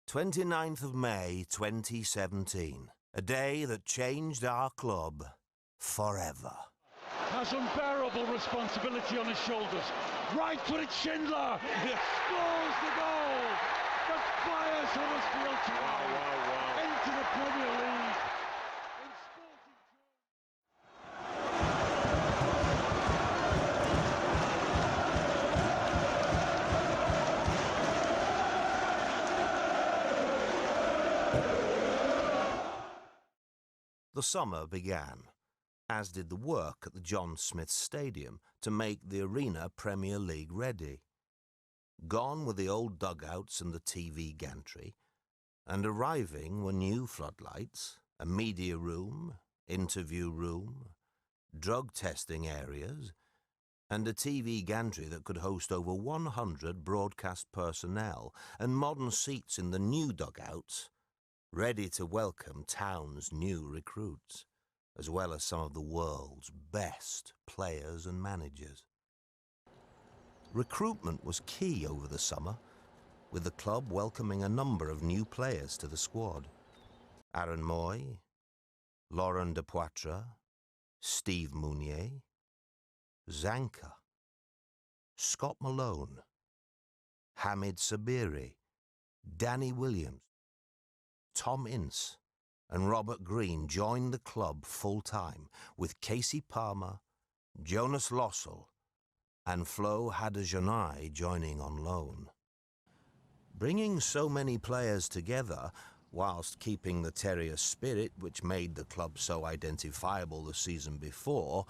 29th of May 2017, a day that changed our club forever. Has unbearable responsibility on his shoulders. Right-footed Schindler scores the goal that fires Huddersfield Town into the Premier League. The summer began, as did the work at the John Smith Stadium to make the arena Premier League ready. Gone were the old dugouts and the TV gantry, and arriving were new floodlights, a media room, interview room, drug testing areas, and a TV gantry that could host over 100 broadcast personnel and modern seats in the new dugouts, ready to welcome Town's new recruits, as well as some of the world's best players and managers. Recruitment was key over the summer, with the club welcoming a number of new players to the squad. Aaron Moy, Laurent Depoitre, Steve Mounier, Zanka, Scott Malone, Hamid Sabiri, Danny Williams, Tom Ince and Robert Green joined the club full-time, with Casey Palmer, Jonas Lossell and Flo Hadejanai joining on loan. Bringing so many players together, whilst keeping the Terrier spirit which made the club so identifiable the season before,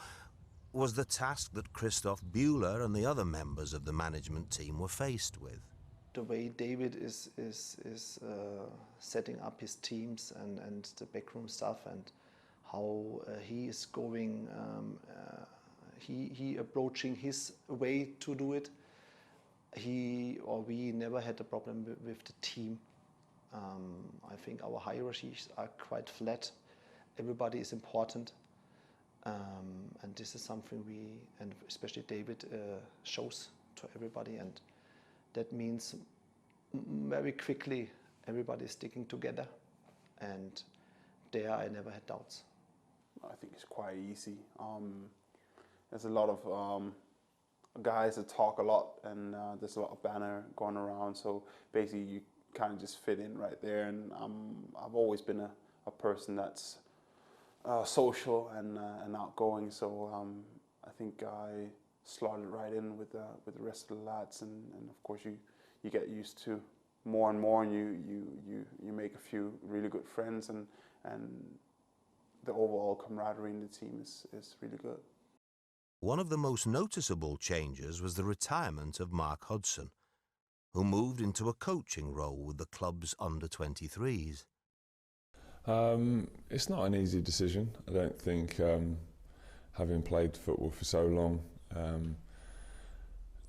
was the task that Christoph Bühler and the other members of the management team were faced with. The way David is setting up his teams and the backroom stuff, and how he is going, he approaching his way to do it. We never had a problem with the team. I think our hierarchies are quite flat. Everybody is important, and this is something and especially David, shows to everybody, and that means very quickly everybody is sticking together, and there I never had doubts. I think it's quite easy. There's a lot of guys that talk a lot, and there's a lot of banner going around, so basically you kind of just fit in right there, and I've always been a person that's social and outgoing, so I think I slotted right in with the rest of the lads, and of course you get used to more and more, and you make a few really good friends, and the overall camaraderie in the team is really good. One of the most noticeable changes was the retirement of Mark Hudson, who moved into a coaching role with the club's under-23s. It's not an easy decision. I don't think, having played football for so long,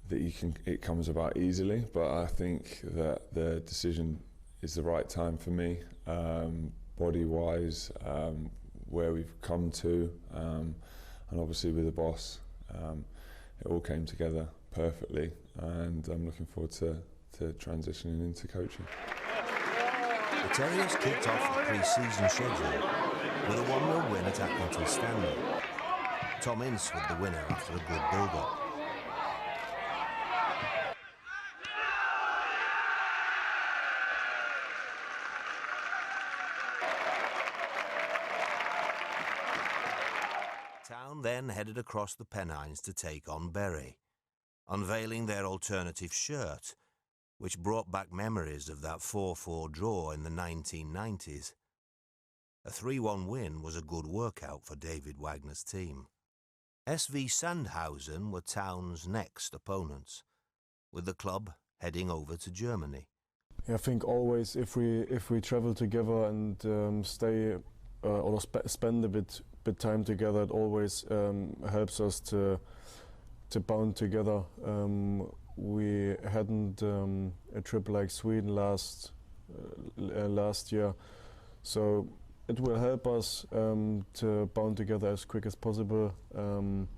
that it comes about easily, but I think that the decision is the right time for me, body-wise, where we've come to, and obviously with the boss. It all came together perfectly, and I'm looking forward to transitioning into coaching. The Terriers kicked off the pre-season schedule with a 1-0 win at Accrington Stanley. Tom Ince with the winner after a good build-up. Town then headed across the Pennines to take on Bury, unveiling their alternative shirt, which brought back memories of that 4-4 draw in the 1990s. A 3-1 win was a good workout for David Wagner's team. SV Sandhausen were Town's next opponents, with the club heading over to Germany. I think always if we travel together and stay or spend a bit time together, it always helps us to bond together. We hadn't a trip like Sweden last year, so it will help us to bond together as quick as possible, and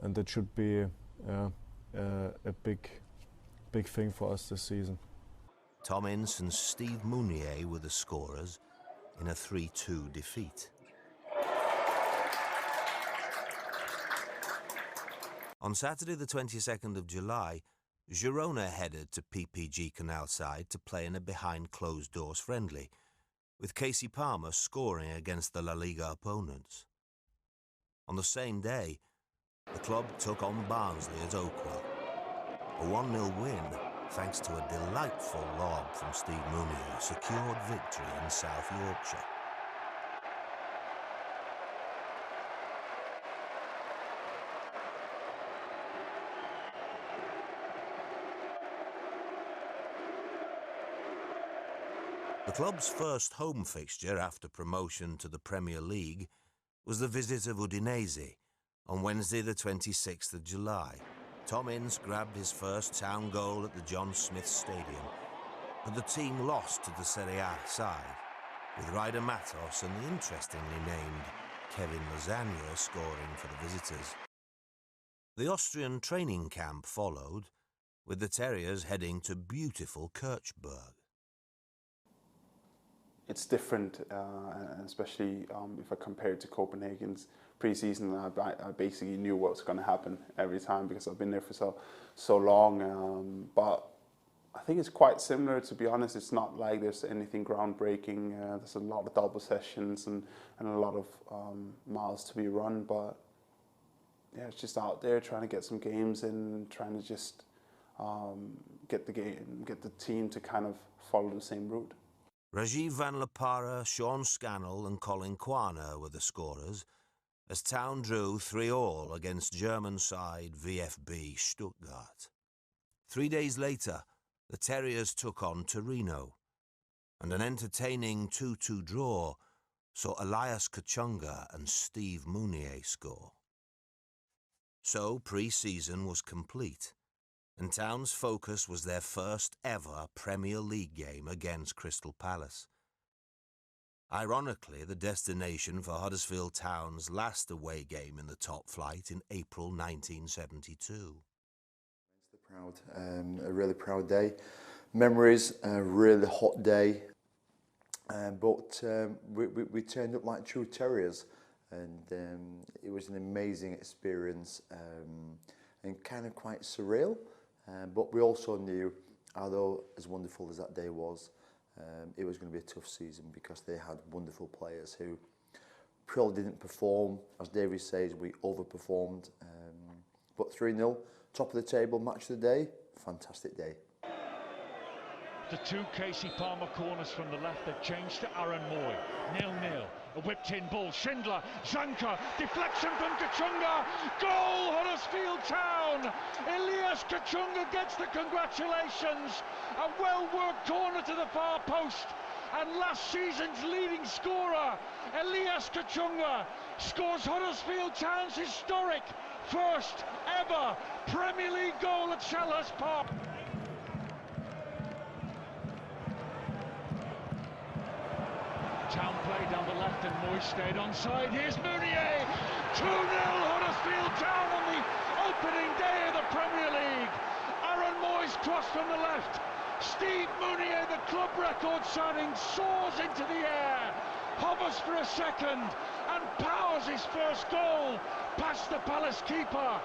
that should be a big thing for us this season. Tom Ince and Steve Mounier were the scorers in a 3-2 defeat. On Saturday the 22nd of July, Girona headed to PPG Canalside to play in a behind-closed-doors friendly, with Casey Palmer scoring against the La Liga opponents. On the same day, the club took on Barnsley at Oakwell. A 1-0 win, thanks to a delightful lob from Steve Mounier, secured victory in South Yorkshire. The club's first home fixture after promotion to the Premier League was the visit of Udinese on Wednesday the 26th of July. Tom Ince grabbed his first town goal at the John Smith Stadium, and the team lost to the Serie A side, with Ryder Matos and the interestingly named Kevin Lasagna scoring for the visitors. The Austrian training camp followed, with the Terriers heading to beautiful Kirchberg. It's different, and especially if I compare it to Copenhagen's pre-season. I basically knew what was going to happen every time because I've been there for so long. But I think it's quite similar, to be honest. It's not like there's anything groundbreaking. There's a lot of double sessions and a lot of miles to be run. But yeah, it's just out there trying to get some games in, trying to just get the team to kind of follow the same route. Rajiv Van Lepara, Sean Scannell and Colin Quaner were the scorers, as Town drew 3-3 against German side VfB Stuttgart. 3 days later, the Terriers took on Torino, and an entertaining 2-2 draw saw Elias Kachunga and Steve Mounier score. So pre-season was complete, and Town's focus was their first ever Premier League game against Crystal Palace. Ironically, the destination for Huddersfield Town's last away game in the top flight in April 1972. A really proud day. Memories, a really hot day, but we turned up like true terriers, and it was an amazing experience and kind of quite surreal. But we also knew, although as wonderful as that day was, it was going to be a tough season because they had wonderful players who probably didn't perform. As Davies says, we overperformed. But 3-0, top of the table, match of the day, fantastic day. The two Casey Palmer corners from the left that changed to Aaron Moy. 0-0. A whipped-in ball. Schindler, Zanka, deflection from Kachunga. Goal, Huddersfield Town. Elias Kachunga gets the congratulations. A well-worked corner to the far post. And last season's leading scorer, Elias Kachunga, scores Huddersfield Town's historic first ever Premier League goal at Selhurst Park. Town play down the left and Moy stayed onside. Here's Mounier. 2-0 Huddersfield Town on the opening day of the Premier League. Aaron Moy's cross from the left. Steve Mounier, the club record signing, soars into the air, hovers for a second and powers his first goal past the Palace keeper.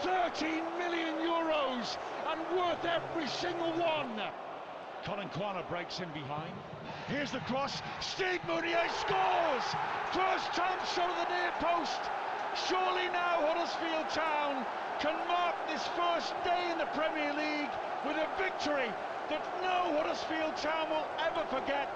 13 million euros and worth every single one. Colin Quaner breaks in behind. Here's the cross. Steve Mounier scores! First chance over the near post. Surely now Huddersfield Town can mark this first day in the Premier League with a victory that no Huddersfield Town will ever forget.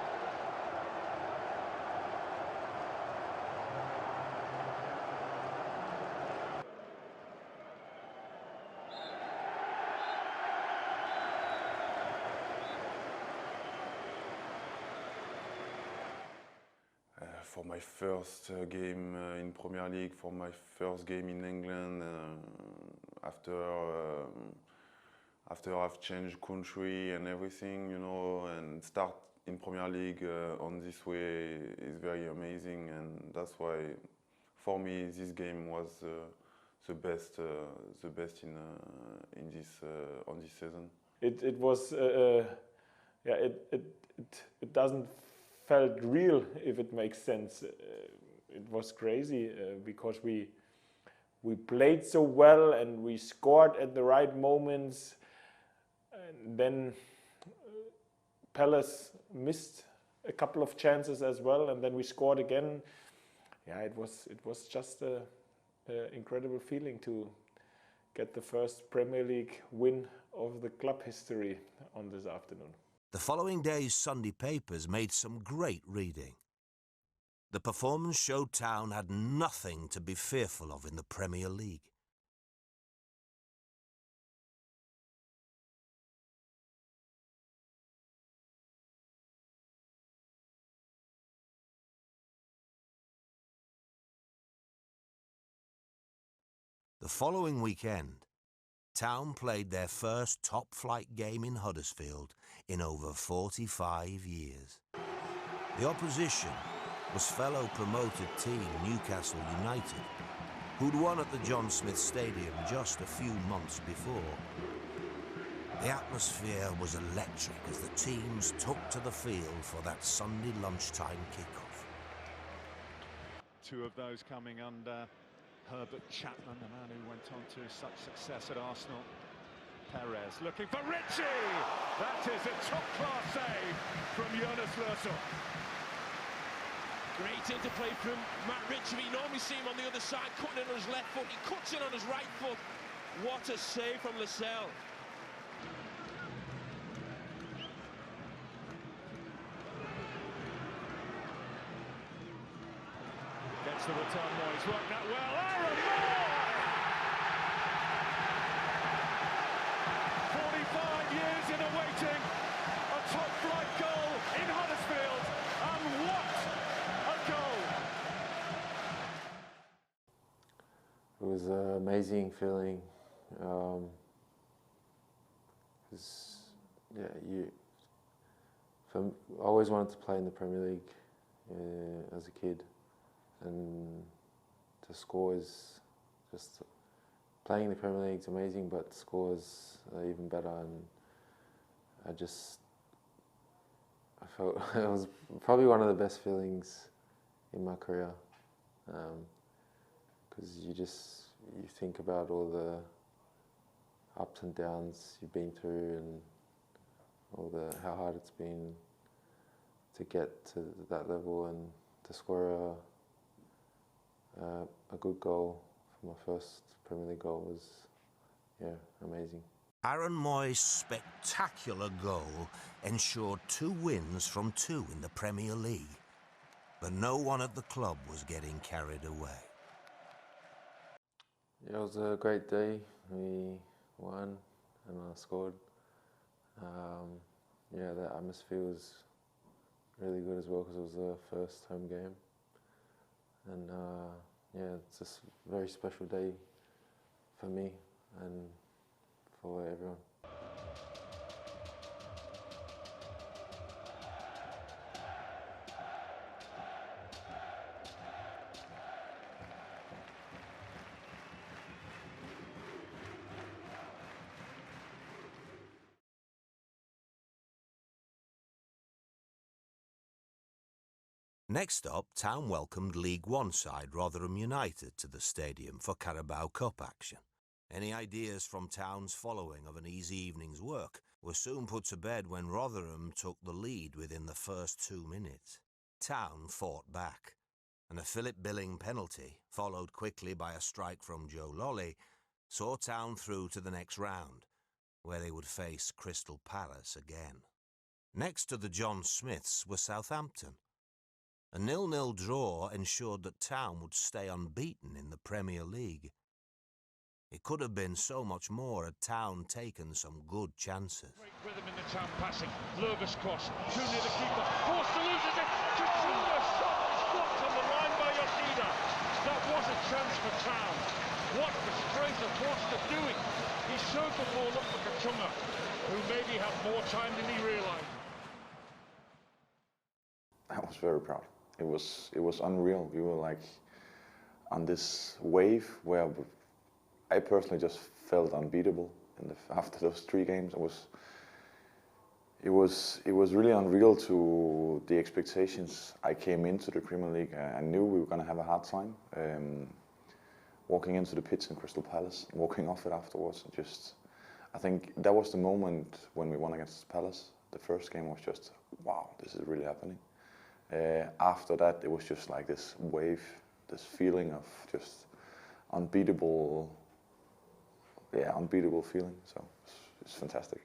For my first game in Premier League, for my first game in England, after I've changed country and everything, you know, and start in Premier League on this way is very amazing, and that's why, for me, this game was the best in this on this season. It was yeah, it doesn't felt real, if it makes sense. It was crazy because we played so well and we scored at the right moments, and then Palace missed a couple of chances as well, and then we scored again. Yeah, it was just an incredible feeling to get the first Premier League win of the club history on this afternoon. The following day's Sunday papers made some great reading. The performance showed Town had nothing to be fearful of in the Premier League. The following weekend, Town played their first top-flight game in Huddersfield in over 45 years. The opposition was fellow promoted team Newcastle United, who'd won at the John Smith Stadium just a few months before. The atmosphere was electric as the teams took to the field for that Sunday lunchtime kickoff. Two of those coming under Herbert Chapman, the man who went on to such success at Arsenal. Perez looking for Ritchie! That is a top-class save from Jonas Lössl. Great interplay from Matt Ritchie. We normally see him on the other side, cutting in on his left foot. He cuts in on his right foot. What a save from Lascelles. Gets the return noise, worked that well. Aaron Moore! 45 years in awaiting a top-flight goal in Huddersfield, and what a goal! It was an amazing feeling. I always wanted to play in the Premier League as a kid, and to score is just playing in the Premier League is amazing, but to score is even better. And I felt it was probably one of the best feelings in my career, because you think about all the ups and downs you've been through and how hard it's been to get to that level, and to score a good goal for my first Premier League goal was, amazing. Aaron Moy's spectacular goal ensured 2 wins from 2 in the Premier League, but no one at the club was getting carried away. Yeah, it was a great day. We won and I scored. The atmosphere was really good as well because it was the first home game. And it's just a very special day for me and for everyone. Next up, Town welcomed League One side Rotherham United to the stadium for Carabao Cup action. Any ideas from Town's following of an easy evening's work were soon put to bed when Rotherham took the lead within the first 2 minutes. Town fought back, and a Philip Billing penalty, followed quickly by a strike from Joe Lolly, saw Town through to the next round, where they would face Crystal Palace again. Next to the John Smiths were Southampton. A 0-0 draw ensured that Town would stay unbeaten in the Premier League. It could have been so much more had Town taken some good chances. Great rhythm in the Town passing. Lurvis cross. Too near the keeper. Forced to lose it. Kachunga shot is blocked on the line by Yoshida. That was a chance for Town. What was Fraser Forster doing? He showed the ball up for Kachunga, who maybe had more time than he realised. I was very proud. It was unreal. We were like on this wave where I personally just felt unbeatable. After those 3 games, it was really unreal to the expectations. I came into the Premier League. I knew we were going to have a hard time. Walking into the pitch in Crystal Palace, walking off it afterwards, I think that was the moment when we won against Palace. The first game was just, wow, this is really happening. After that, it was just like this wave, this feeling of just unbeatable feeling. So it's fantastic.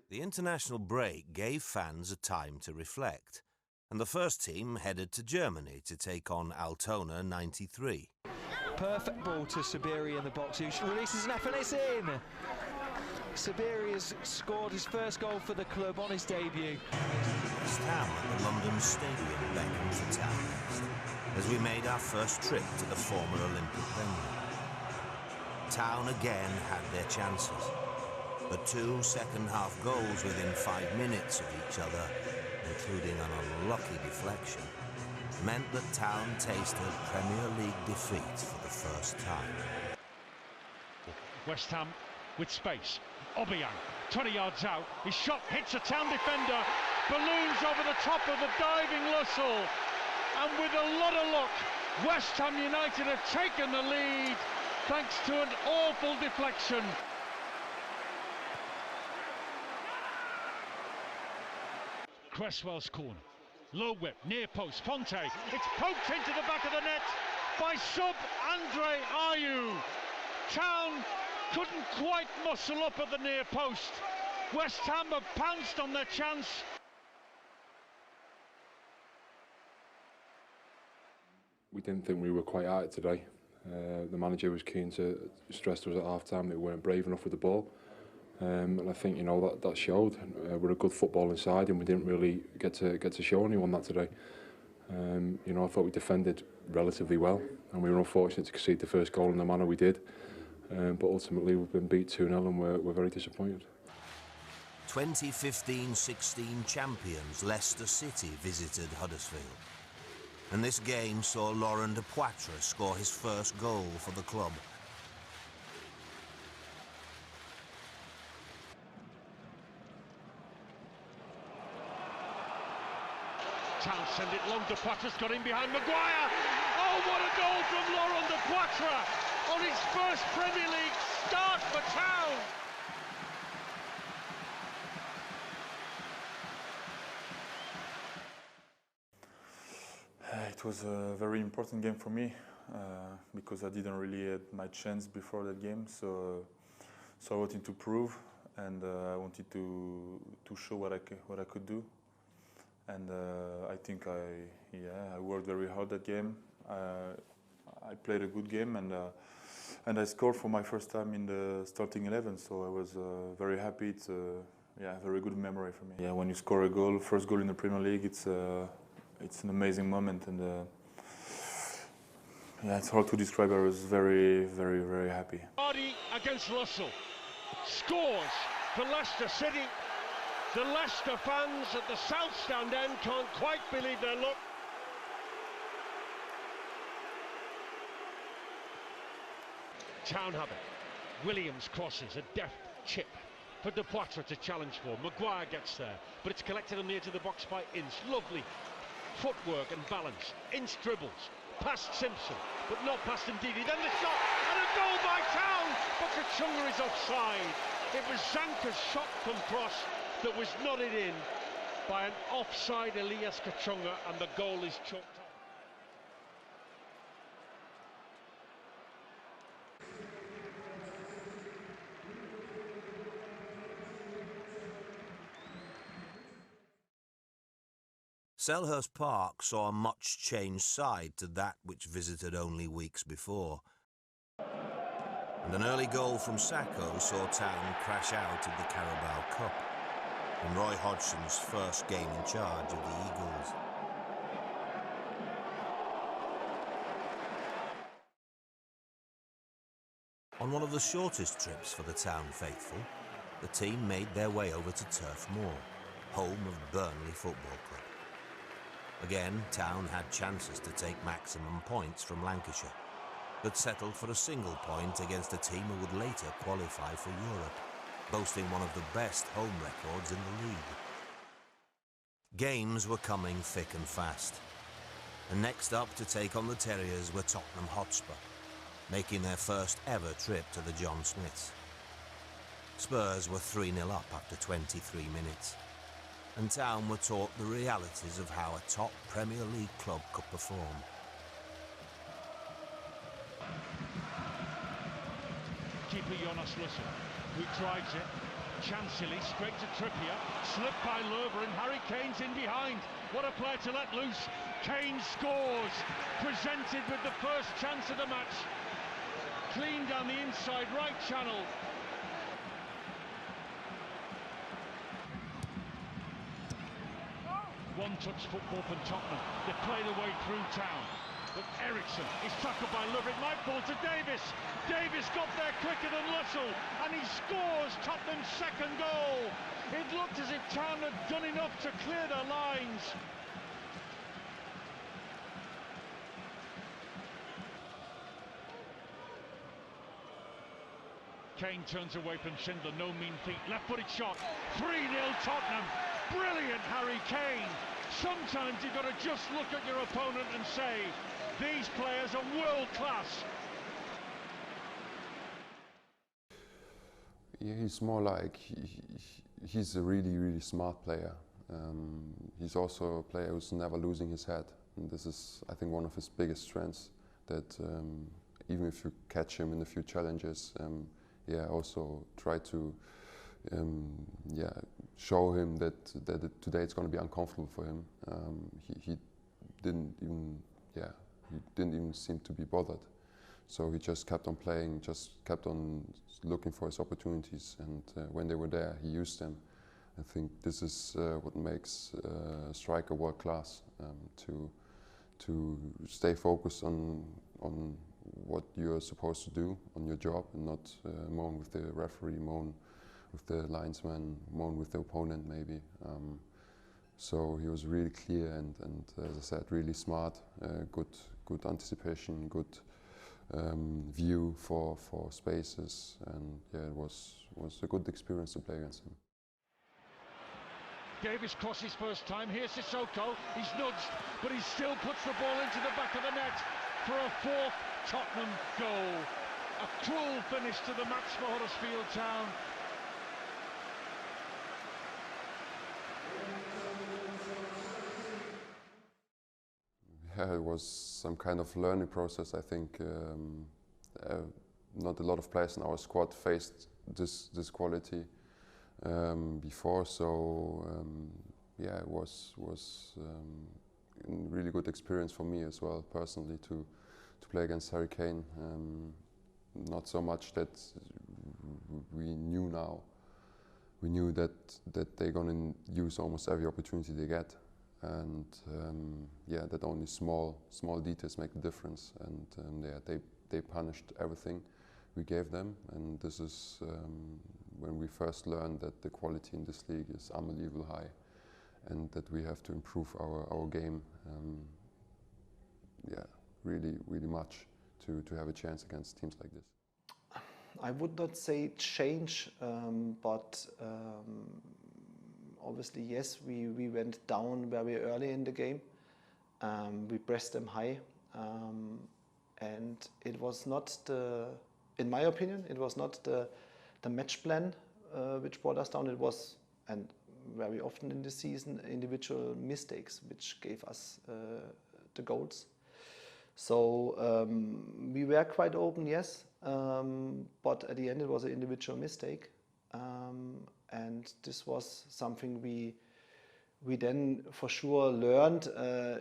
The international break gave fans a time to reflect, and the first team headed to Germany to take on Altona 93. Perfect ball to Sabiri in the box, who releases an F and it's in! Sabiri has scored his first goal for the club on his debut. West Ham at the London Stadium beckoned for Town next, as we made our first trip to the former Olympic venue. Town again had their chances, but 2 second-half goals within 5 minutes of each other, including an unlucky deflection, meant that Town tasted Premier League defeat for the first time. West Ham with space. Obiang, 20 yards out. His shot hits a Town defender, balloons over the top of the diving Lussell. And with a lot of luck, West Ham United have taken the lead thanks to an awful deflection. Cresswell's corner. Low whip, near post, Fonte. It's poked into the back of the net by Andre Ayew. Town couldn't quite muscle up at the near post. West Ham have pounced on their chance. We didn't think we were quite at it today. The manager was keen to stress to us at half-time that we weren't brave enough with the ball. And I think, you know, that showed. We're a good footballing side and we didn't really get to show anyone that today. You know, I thought we defended relatively well and we were unfortunate to concede the first goal in the manner we did. But ultimately we've been beat 2-0 and we're very disappointed. 2015-16 champions Leicester City visited Huddersfield. And this game saw Laurent Depoitre score his first goal for the club. Town send it long, Depoitre's got in behind Maguire. Oh, what a goal from Laurent Depoitre on his first Premier League start for Town. It was a very important game for me because I didn't really have my chance before that game, so I wanted to prove and I wanted to show what I could do. And I think I worked very hard that game. I played a good game and I scored for my first time in the starting 11. So I was very happy. It's a very good memory for me. Yeah, when you score a goal, first goal in the Premier League, it's an amazing moment, and it's hard to describe. I was very, very, very happy. Vardy against Russell scores for Leicester City. The Leicester fans at the South Stand end can't quite believe their luck. Town have it. Williams crosses a deft chip for Depoitre to challenge for. Maguire gets there, but it's collected on the edge of the box by Ince. Lovely footwork and balance. Ince dribbles past Simpson, but not past Ndidi. Then the shot and a goal by Town, but Kachunga is offside. It was Zanka's shot from cross that was nodded in by an offside Elias Kachunga, and the goal is chalked up. Selhurst Park saw a much changed side to that which visited only weeks before. And an early goal from Sacco saw Town crash out of the Carabao Cup in Roy Hodgson's first game in charge of the Eagles. On one of the shortest trips for the Town faithful, the team made their way over to Turf Moor, home of Burnley Football Club. Again, Town had chances to take maximum points from Lancashire, but settled for a single point against a team who would later qualify for Europe, boasting one of the best home records in the league. Games were coming thick and fast. And next up to take on the Terriers were Tottenham Hotspur, making their first ever trip to the John Smiths. Spurs were 3-0 up after 23 minutes, and Town were taught the realities of how a top Premier League club could perform. Keeper Jonas Russell, who drives it. Chancellor straight to Trippier, slipped by Löber and Harry Kane's in behind. What a player to let loose. Kane scores, presented with the first chance of the match. Clean down the inside right channel. One-touch football from Tottenham. They play the way through Town. But Eriksson is tackled by Löber. It might fall to Davis. Davis got there quicker than Russell, and he scores Tottenham's second goal. It looked as if Town had done enough to clear their lines. Kane turns away from Schindler, no mean feat, left-footed shot, 3-0 Tottenham. Brilliant Harry Kane. Sometimes you've got to just look at your opponent and say, these players are world class. Yeah, he's more like, he's a really smart player. He's also a player who's never losing his head. And this is, I think, one of his biggest strengths, that even if you catch him in a few challenges, also try to show him that today it's going to be uncomfortable for him. He didn't even seem to be bothered. So he just kept on playing, just kept on looking for his opportunities, and when they were there, he used them. I think this is what makes a striker world class, to stay focused on what you're supposed to do on your job, and not moan with the referee, moan with the linesman, moan with the opponent maybe. So he was really clear and as I said, really smart, good anticipation, good view for spaces, and yeah, it was a good experience to play against him. Davis crosses first time, here's Sissoko, he's nudged, but he still puts the ball into the back of the net for a fourth Tottenham goal. A cruel finish to the match for Huddersfield Town. Yeah, it was some kind of learning process. I think not a lot of players in our squad faced this quality before, so yeah, it was a really good experience for me as well personally to play against Harry Kane. Not so much that we knew now. We knew that they're going to use almost every opportunity they get. And yeah, that only small details make the difference, and yeah, they punished everything we gave them, and this is when we first learned that the quality in this league is unbelievably high, and that we have to improve our game, yeah, really much to have a chance against teams like this. I would not say change, but obviously, yes, we went down very early in the game. We pressed them high, and it was not in my opinion, it was not the match plan which brought us down. It was, and very often in the season, individual mistakes which gave us the goals. So we were quite open, yes, but at the end it was an individual mistake. And this was something we then for sure learned.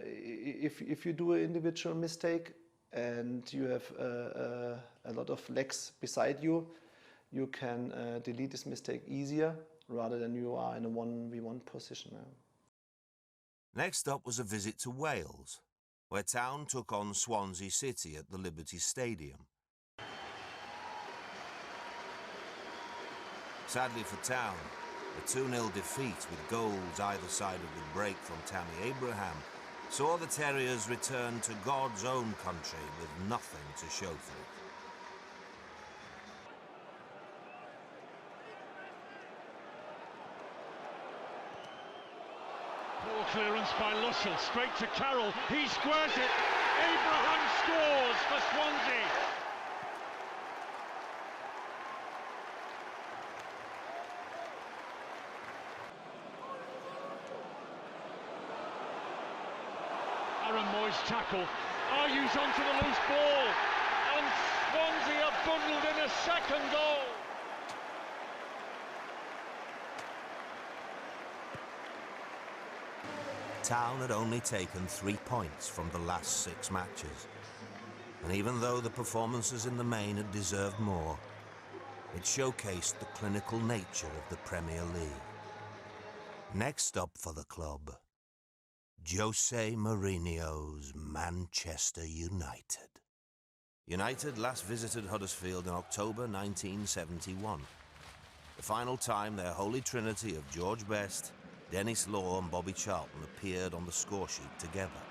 If you do an individual mistake and you have a lot of legs beside you, you can delete this mistake easier rather than you are in a 1v1 position. Next up was a visit to Wales, where Town took on Swansea City at the Liberty Stadium. Sadly for Town, a 2-0 defeat with goals either side of the break from Tammy Abraham saw the Terriers return to God's own country with nothing to show for it. Poor clearance by Lushel, straight to Carroll, he squares it, Abraham scores for Swansea. Aaron Moy's tackle, Ayu's onto the loose ball, and Swansea are bundled in a second goal. Town had only taken 3 points from the last 6 matches, and even though the performances in the main had deserved more, it showcased the clinical nature of the Premier League. Next up for the club, Jose Mourinho's Manchester United. United last visited Huddersfield in October 1971, the final time their holy trinity of George Best, Dennis Law and Bobby Charlton appeared on the score sheet together.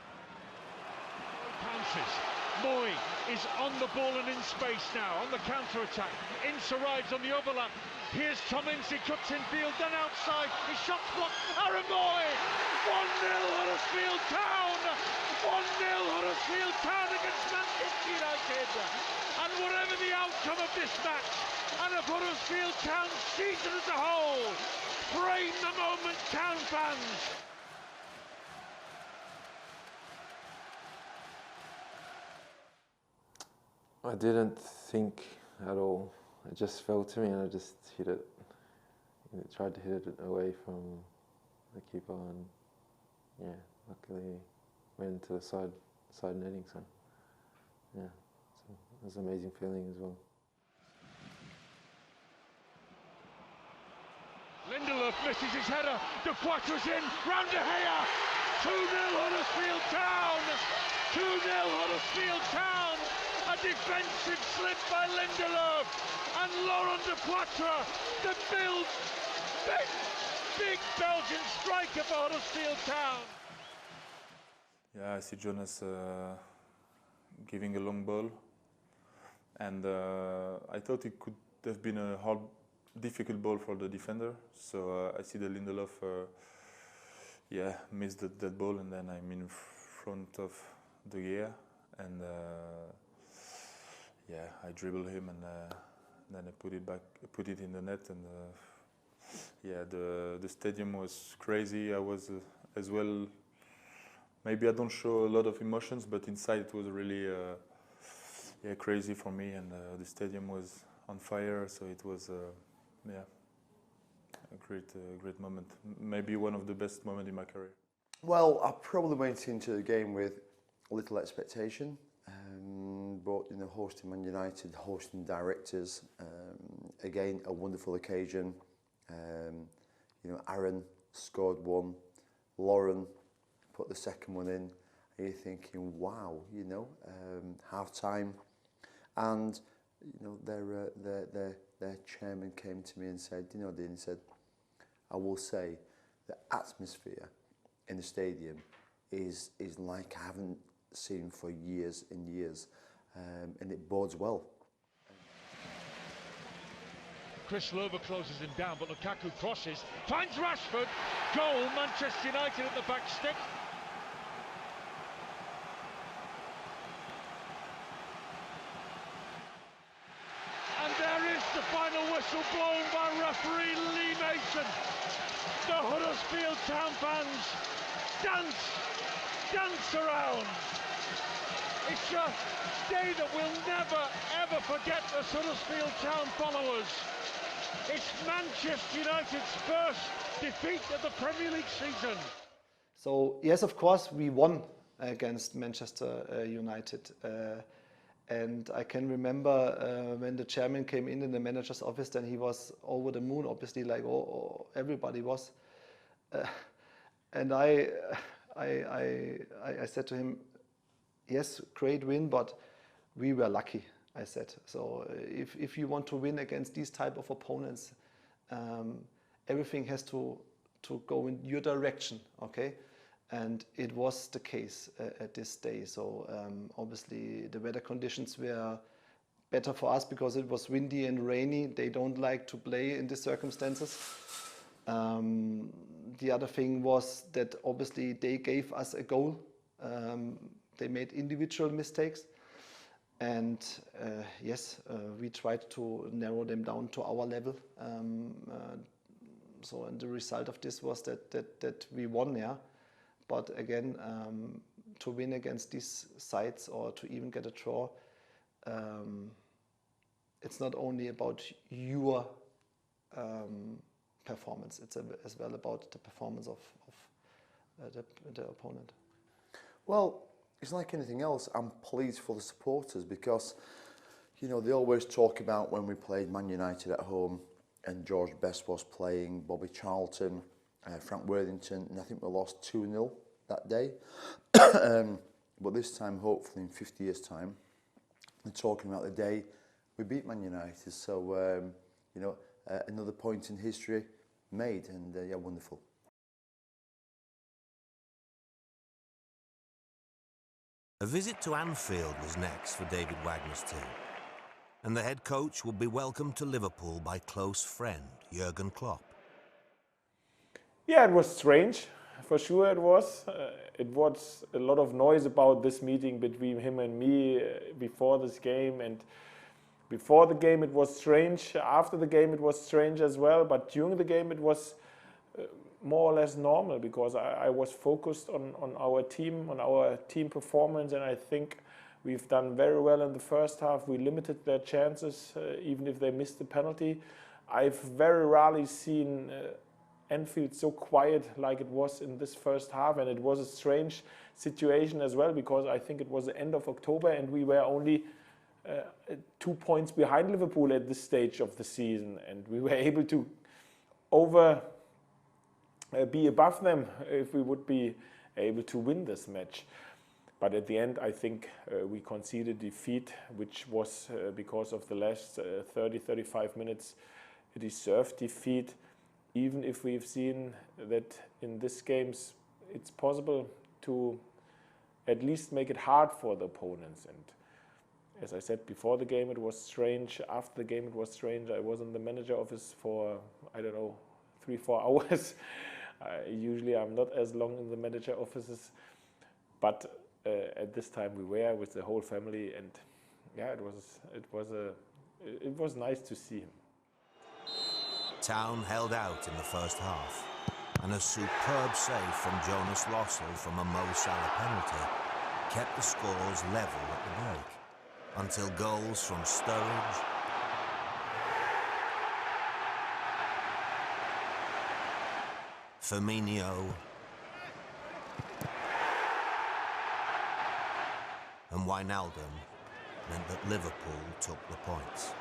Pounces. Moy is on the ball and in space now, on the counter-attack. Ince arrives on the overlap. Here's Cummings, he cuts in field, then outside. His shot's blocked. Aaron Moy! 1-0 Huddersfield Town! 1-0 Huddersfield Town against Manchester United! And whatever the outcome of this match, and of Huddersfield Town's season as a whole, frame the moment, Town fans! I didn't think at all. It just fell to me and I just hit it. I tried to hit it away from the keeper and yeah, luckily went into the side netting, so yeah, so it was an amazing feeling as well. Lindelof misses his header, De Quattro's in, round De Gea, 2-0 Huddersfield Town, 2-0 Huddersfield Town, a defensive slip by Lindelof, and Laurent De Quattro, the big Belgian striker for Huddersfield Town. Yeah, I see Jonas giving a long ball, and I thought it could have been a difficult ball for the defender. So I see that Lindelof, missed that ball, and then I'm in front of De Gea, and I dribble him, and then I put it in the net, and the stadium was crazy. I was as well. Maybe I don't show a lot of emotions, but inside it was really crazy for me, and the stadium was on fire. So it was a great moment. Maybe one of the best moments in my career. Well, I probably went into the game with little expectation, but hosting Man United, hosting directors, again a wonderful occasion. Aaron scored one, Lauren put the second one in, and you're thinking, wow, half time, and their chairman came to me and said, Dean, he said, I will say the atmosphere in the stadium is like I haven't seen for years and years, and it bodes well. Chris Lover closes him down, but Lukaku crosses, finds Rashford, goal, Manchester United at the back stick. And there is the final whistle blown by referee Lee Mason. The Huddersfield Town fans dance around. It's a day that we'll never ever forget as Huddersfield Town followers. It's Manchester United's first defeat of the Premier League season. So yes, of course, we won against Manchester United. And I can remember when the chairman came in the manager's office, then he was over the moon, obviously, like everybody was. And I said to him, yes, great win, but we were lucky, I said. So if you want to win against these type of opponents, everything has to go in your direction, okay? And it was the case at this day. So obviously the weather conditions were better for us because it was windy and rainy. They don't like to play in these circumstances. The other thing was that obviously they gave us a goal. They made individual mistakes. And yes, we tried to narrow them down to our level. So and the result of this was that we won, yeah. But again, to win against these sides or to even get a draw, it's not only about your performance, it's as well about the performance of the opponent. Well, it's like anything else, I'm pleased for the supporters because, you know, they always talk about when we played Man United at home and George Best was playing, Bobby Charlton, Frank Worthington, and I think we lost 2-0 that day. But this time, hopefully in 50 years' time, they're talking about the day we beat Man United. So, you know, another point in history made, and yeah, wonderful. A visit to Anfield was next for David Wagner's team, and the head coach would be welcomed to Liverpool by close friend Jurgen Klopp. Yeah, it was strange, for sure it was. It was a lot of noise about this meeting between him and me before this game, and before the game it was strange, after the game it was strange as well, but during the game it was more or less normal because I was focused on our team performance, and I think we've done very well in the first half. We limited their chances, even if they missed the penalty. I've very rarely seen Anfield so quiet like it was in this first half, and it was a strange situation as well because I think it was the end of October and we were only 2 points behind Liverpool at this stage of the season, and we were able to be above them if we would be able to win this match. But at the end, I think we conceded defeat, which was because of the last 30-35 minutes, a deserved defeat. Even if we've seen that in these games, it's possible to at least make it hard for the opponents. And as I said, before the game it was strange. After the game it was strange. I was in the manager office for, I don't know, 3-4 hours. Usually I'm not as long in the manager offices, but at this time we were with the whole family, and yeah, it was nice to see him. Town held out in the first half, and a superb save from Jonas Lossell from a Mo Salah penalty kept the scores level at the break, until goals from Sturridge, Firmino and Wijnaldum meant that Liverpool took the points.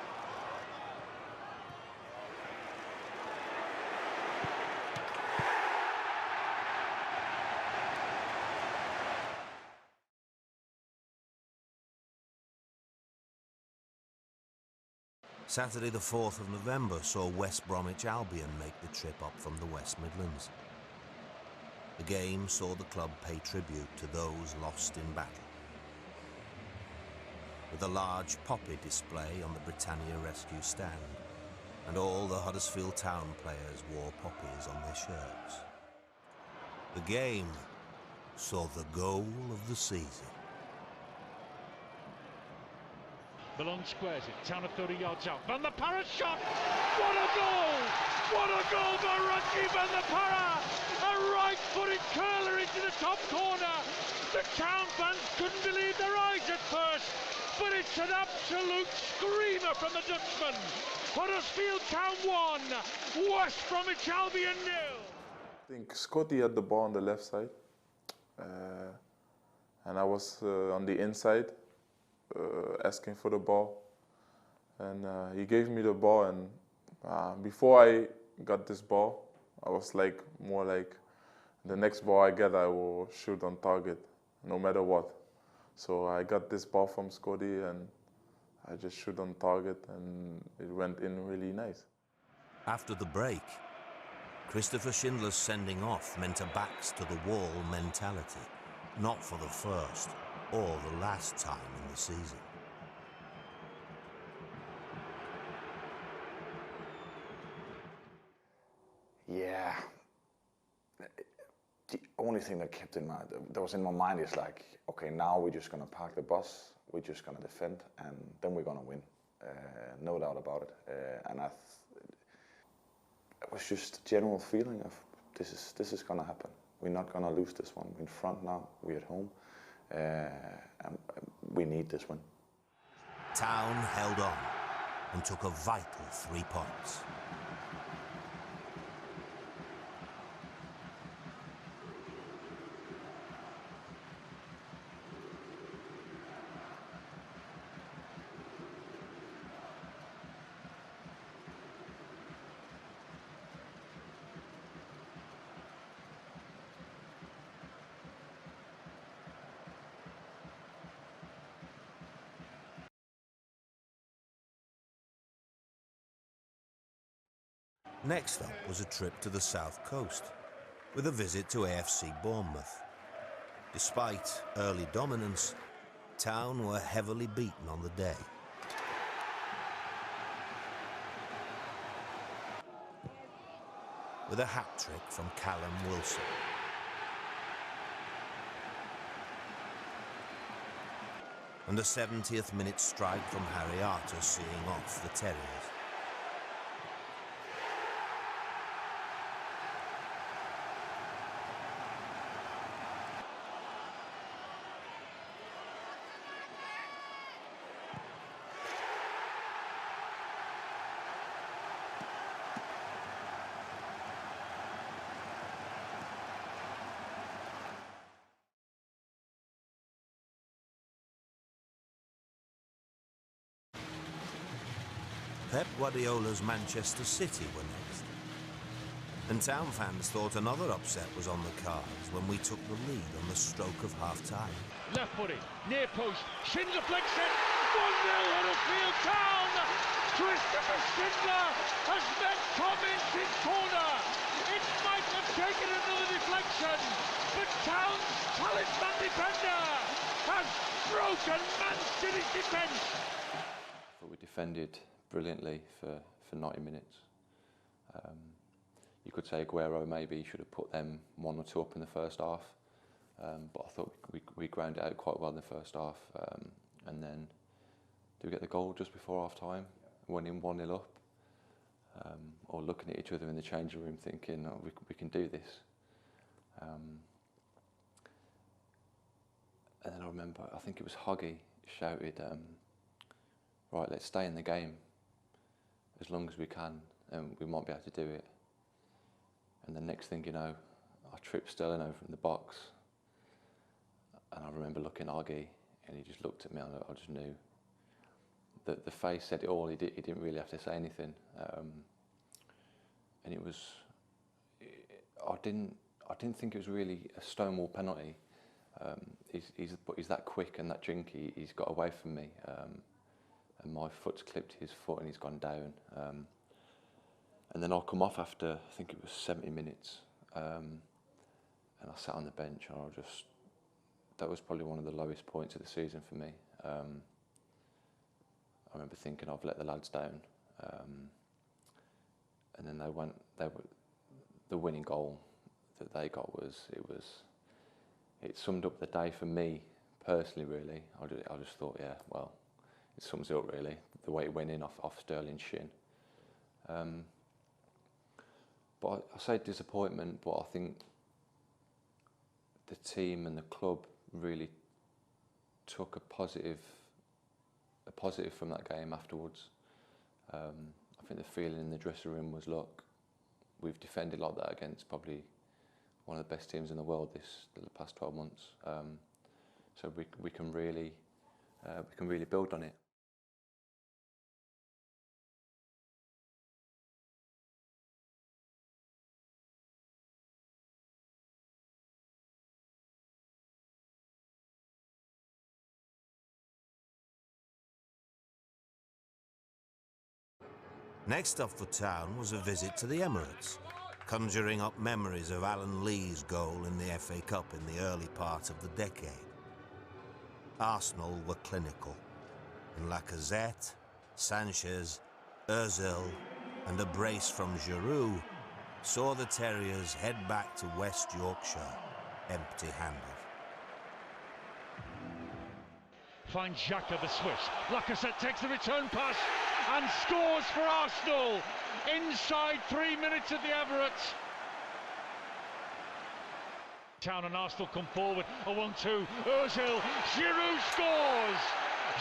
Saturday the 4th of November saw West Bromwich Albion make the trip up from the West Midlands. The game saw the club pay tribute to those lost in battle, with a large poppy display on the Britannia Rescue stand, and all the Huddersfield Town players wore poppies on their shirts. The game saw the goal of the season. Malone squares it, Town of 30 yards out. Van der Parra shot! What a goal! What a goal by Ranji Van der Parra! A right-footed curler into the top corner. The Town fans couldn't believe their eyes at first, but it's an absolute screamer from the Dutchman. Huddersfield Town 1, West Bromwich Albion 0. I think Scotty had the ball on the left side, and I was on the inside. Asking for the ball, and he gave me the ball, and before I got this ball, I was like more like the next ball I get I will shoot on target no matter what. So I got this ball from Scotty and I just shoot on target, and it went in really nice. After the break, Christopher Schindler's sending off meant a backs to the wall mentality, not for the first or the last time in the season. Yeah, only thing that was in my mind is like, okay, now we're just going to park the bus, we're just going to defend, and then we're going to win. No doubt about it. And it was just a general feeling of this is going to happen. We're not going to lose this one. We're in front now, we're at home, and we need this win. Town held on and took a vital 3 points. Next up was a trip to the south coast, with a visit to AFC Bournemouth. Despite early dominance, Town were heavily beaten on the day. With a hat-trick from Callum Wilson. And a 70th minute strike from Harry Arter seeing off the Terriers. Pep Guardiola's Manchester City were next. And Town fans thought another upset was on the cards when we took the lead on the stroke of half-time. Left footy, near post, Schindler flicks it, 1-0 Huddersfield Town! Christopher Schindler has met Tom Ince in corner. It might have taken another deflection, but Town's talisman defender has broken Man City's defence. I thought we defended brilliantly for 90 minutes. You could say Aguero maybe should have put them 1 or 2 up in the first half, but I thought we ground it out quite well in the first half, and then do we get the goal just before half time, went in 1-0 up, or looking at each other in the changing room thinking, oh, we can do this. And then I remember, I think it was Huggy shouted, right, let's stay in the game as long as we can, and we might be able to do it. And the next thing you know, I tripped Sterling over in the box, and I remember looking at Huggy, and he just looked at me, and I just knew that the face said it all. He didn't really have to say anything, and it was. I didn't think it was really a stonewall penalty. He's that quick and that jinky. He's got away from me. And my foot's clipped his foot and he's gone down. And then I'll come off after, I think it was 70 minutes. And I sat on the bench and that was probably one of the lowest points of the season for me. I remember thinking I've let the lads down. And then the winning goal that they got it summed up the day for me personally, really. I just thought, yeah, well, it sums it up really, the way it went in off Sterling's shin. But I say disappointment, but I think the team and the club really took a positive from that game afterwards. I think the feeling in the dressing room was, look, we've defended like that against probably one of the best teams in the world the past 12 months. So we can really build on it. Next up for Town was a visit to the Emirates, conjuring up memories of Alan Lee's goal in the FA Cup in the early part of the decade. Arsenal were clinical, and Lacazette, Sanchez, Ozil, and a brace from Giroud saw the Terriers head back to West Yorkshire empty-handed. Finds Xhaka, the Swiss. Lacazette takes the return pass and scores for Arsenal inside 3 minutes at the Emirates. Town and Arsenal come forward. A 1-2. Ozil. Giroud scores.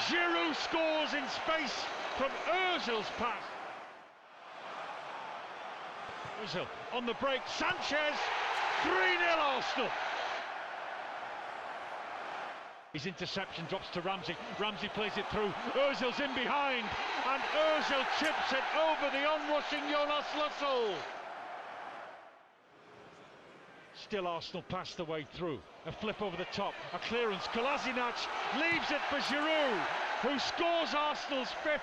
Giroud scores in space from Ozil's pass. Ozil on the break. Sanchez. 3-0 Arsenal. His interception drops to Ramsey. Ramsey plays it through. Ozil's in behind, and Ozil chips it over the onrushing Jonas Lössl. Still Arsenal pass the way through. A flip over the top. A clearance. Kolasinac leaves it for Giroud, who scores Arsenal's 5th.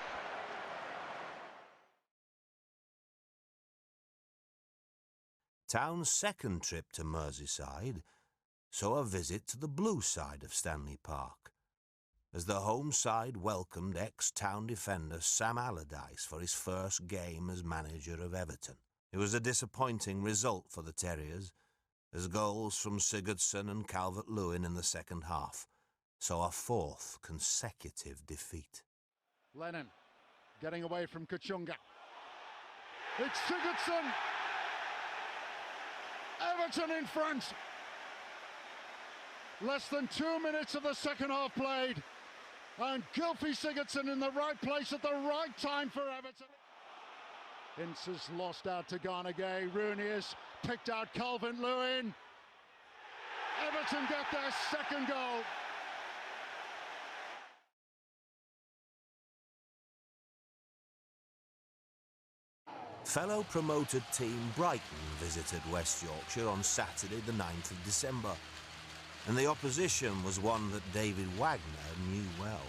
Town's second trip to Merseyside saw a visit to the blue side of Stanley Park, as the home side welcomed ex-Town defender Sam Allardyce for his first game as manager of Everton. It was a disappointing result for the Terriers, as goals from Sigurdsson and Calvert-Lewin in the second half saw a 4th consecutive defeat. Lennon getting away from Kachunga. It's Sigurdsson! Everton in front! Less than 2 minutes of the second half played, and Gylfi Sigurdsson in the right place at the right time for Everton. Ince is lost out to Garnegay. Rooney has picked out Calvert-Lewin. Everton get their second goal. Fellow promoted team Brighton visited West Yorkshire on Saturday the 9th of December. And the opposition was one that David Wagner knew well.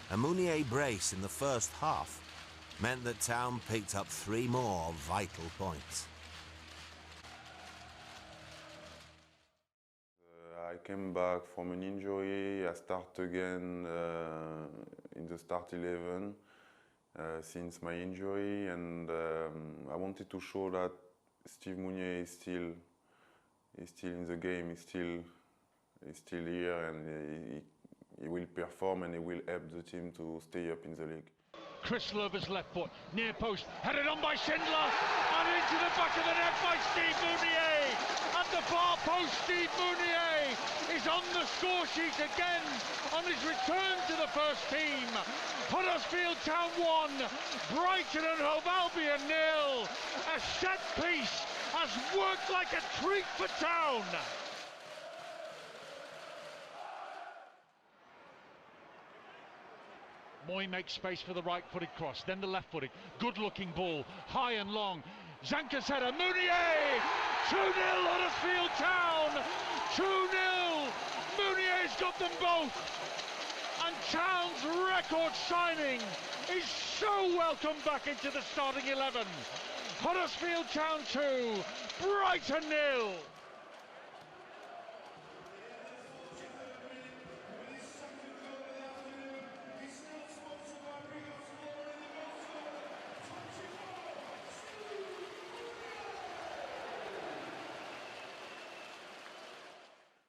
A Mounier brace in the first half meant that Town picked up 3 more vital points. I came back from an injury. I start again in the start 11 since my injury, and I wanted to show that Steve Mounier is still in the game, he's still here, and he will perform and he will help the team to stay up in the league. Chris Lover's left foot, near post, headed on by Schindler, and into the back of the net by Steve Mounier. At the far post, Steve Mounier is on the score sheet again on his return to the first team. Huddersfield Town 1, Brighton and Hove Albion 0. A set piece has worked like a treat for Town. Moy makes space for the right-footed cross, then the left-footed. Good-looking ball, high and long. Zanka's header, Mounier! 2-0 Huddersfield Town! 2-0! Mounier's got them both! And Town's record signing is so welcome back into the starting 11. Huddersfield Town 2, Brighton 0.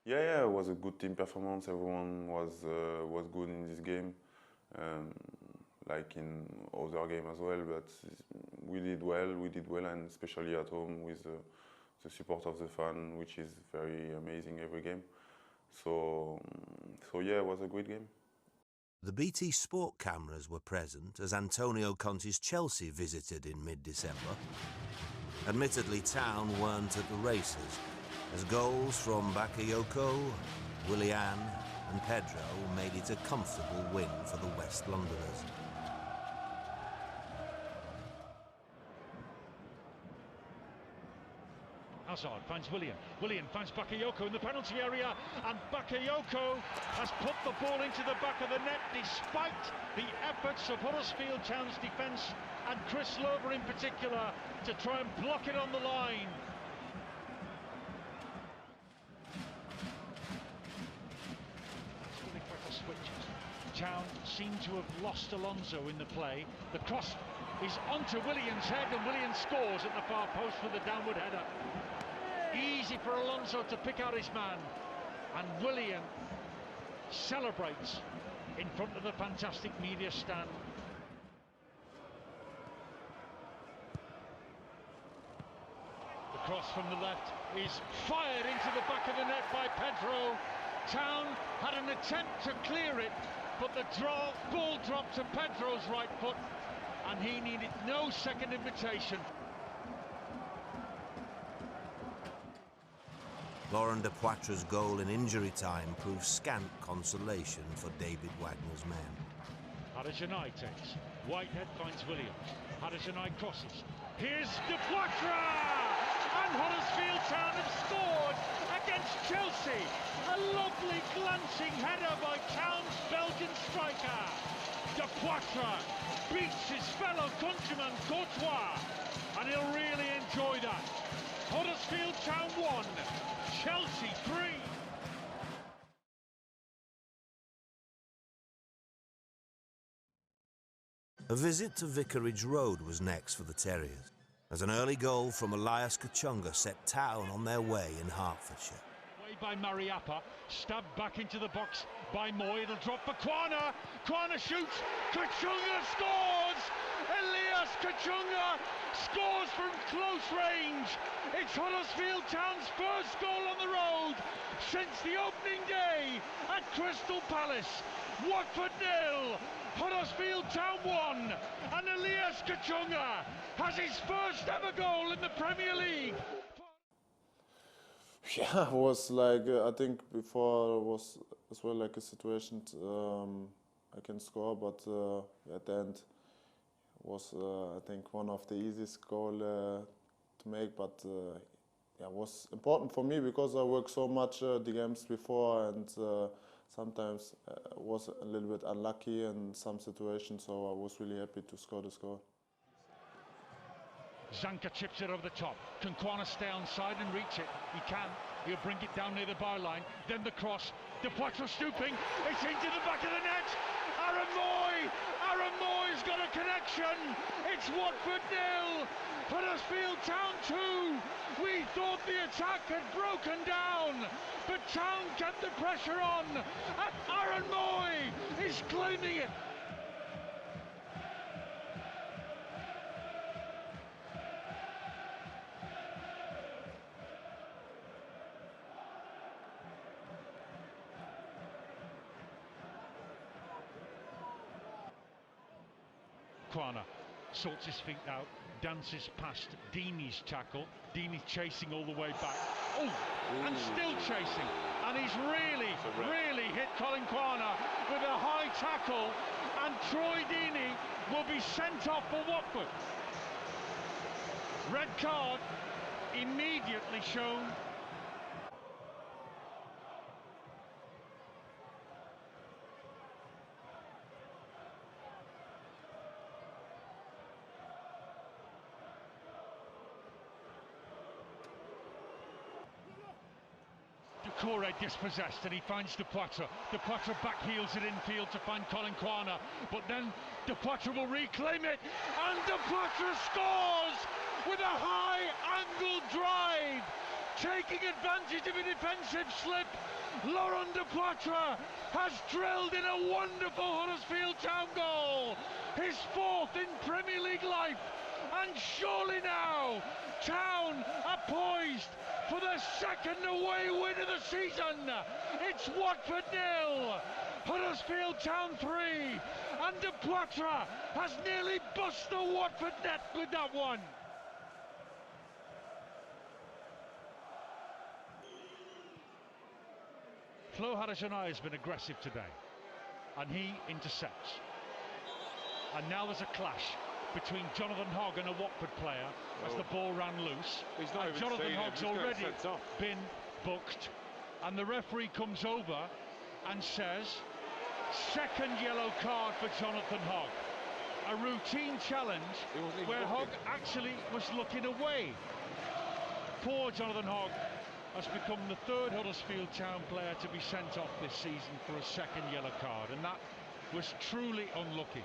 Yeah, it was a good team performance. Everyone was good in this game, like in other games as well. But we did well, and especially at home with the support of the fan, which is very amazing every game. So yeah, it was a great game. The BT Sport cameras were present as Antonio Conte's Chelsea visited in mid-December. Admittedly, Town weren't at the races, as goals from Bakayoko, Willian and Pedro made it a comfortable win for the West Londoners. Hazard finds Willian. Willian finds Bakayoko in the penalty area, and Bakayoko has put the ball into the back of the net despite the efforts of Huddersfield Town's defence and Chris Lover in particular to try and block it on the line. Switches. Town seem to have lost Alonso in the play. The cross is onto Willian's head, and Willian scores at the far post with a downward header. He easy for Alonso to pick out his man, and Willian celebrates in front of the fantastic media stand. The cross from the left is fired into the back of the net by Pedro. Town had an attempt to clear it, but the ball dropped to Pedro's right foot, and he needed no second invitation. Laurent Depoitre's goal in injury time proves scant consolation for David Wagner's men. Huddersfield takes. Whitehead finds Williams. Huddersfield crosses. Here's Depoitre! And Huddersfield Town have scored against Chelsea. A lovely glancing header by Town's Belgian striker. Depoitre beats his fellow countryman Courtois, and he'll really enjoy that. Huddersfield Town 1, Chelsea 3. A visit to Vicarage Road was next for the Terriers, as an early goal from Elias Kachunga set Town on their way in Hertfordshire. Way by Mariappa, stabbed back into the box by Moy. It'll drop for Quana. Quana shoots. Kachunga scores. Elias Kachunga scores from close range. It's Huddersfield Town's first goal on the road since the opening day at Crystal Palace. Watford 0, Huddersfield Town 1, and Elias Kachunga has his first ever goal in the Premier League. Yeah, it was like, I think before it was as well like a situation I can score, but at the end was I think one of the easiest goal to make, but yeah, it was important for me because I worked so much the games before, and sometimes was a little bit unlucky in some situations, so I was really happy to score this goal. Zanka chips it over the top. Can Quana stay on side and reach it? He can. He'll bring it down near the byline. Then the cross. Depoitre stooping. It's into the back of the net. Aaron Moy! Aaron Moy's got a connection. It's Watford 0, Huddersfield Town 2. We thought the attack had broken down, but Town kept the pressure on. And Aaron Moy is claiming it. Quana sorts his feet out, dances past Deeney's tackle. Deeney chasing all the way back. Oh, and still chasing. And he's really hit Colin Quana with a high tackle. And Troy Deeney will be sent off for Watford. Red card immediately shown. Doucouré dispossessed, and he finds Depoitre. Depoitre back heels it infield to find Colin Quana, but then Depoitre will reclaim it, and Depoitre scores with a high-angled drive, taking advantage of a defensive slip. Laurent Depoitre has drilled in a wonderful Huddersfield Town goal, his fourth in Premier League life, and surely now Town are poised for the second away win of the season. It's Watford 0, Huddersfield Town 3, and Depoitre has nearly bust the Watford net with that one. Flo Huddersfield has been aggressive today, and he intercepts. And now there's a clash between Jonathan Hogg and a Watford player as the ball ran loose. Jonathan Hogg's already been booked, and the referee comes over and says, second yellow card for Jonathan Hogg. A routine challenge where Hogg actually was looking away. Poor Jonathan Hogg has become the third Huddersfield Town player to be sent off this season for a second yellow card, and that was truly unlucky.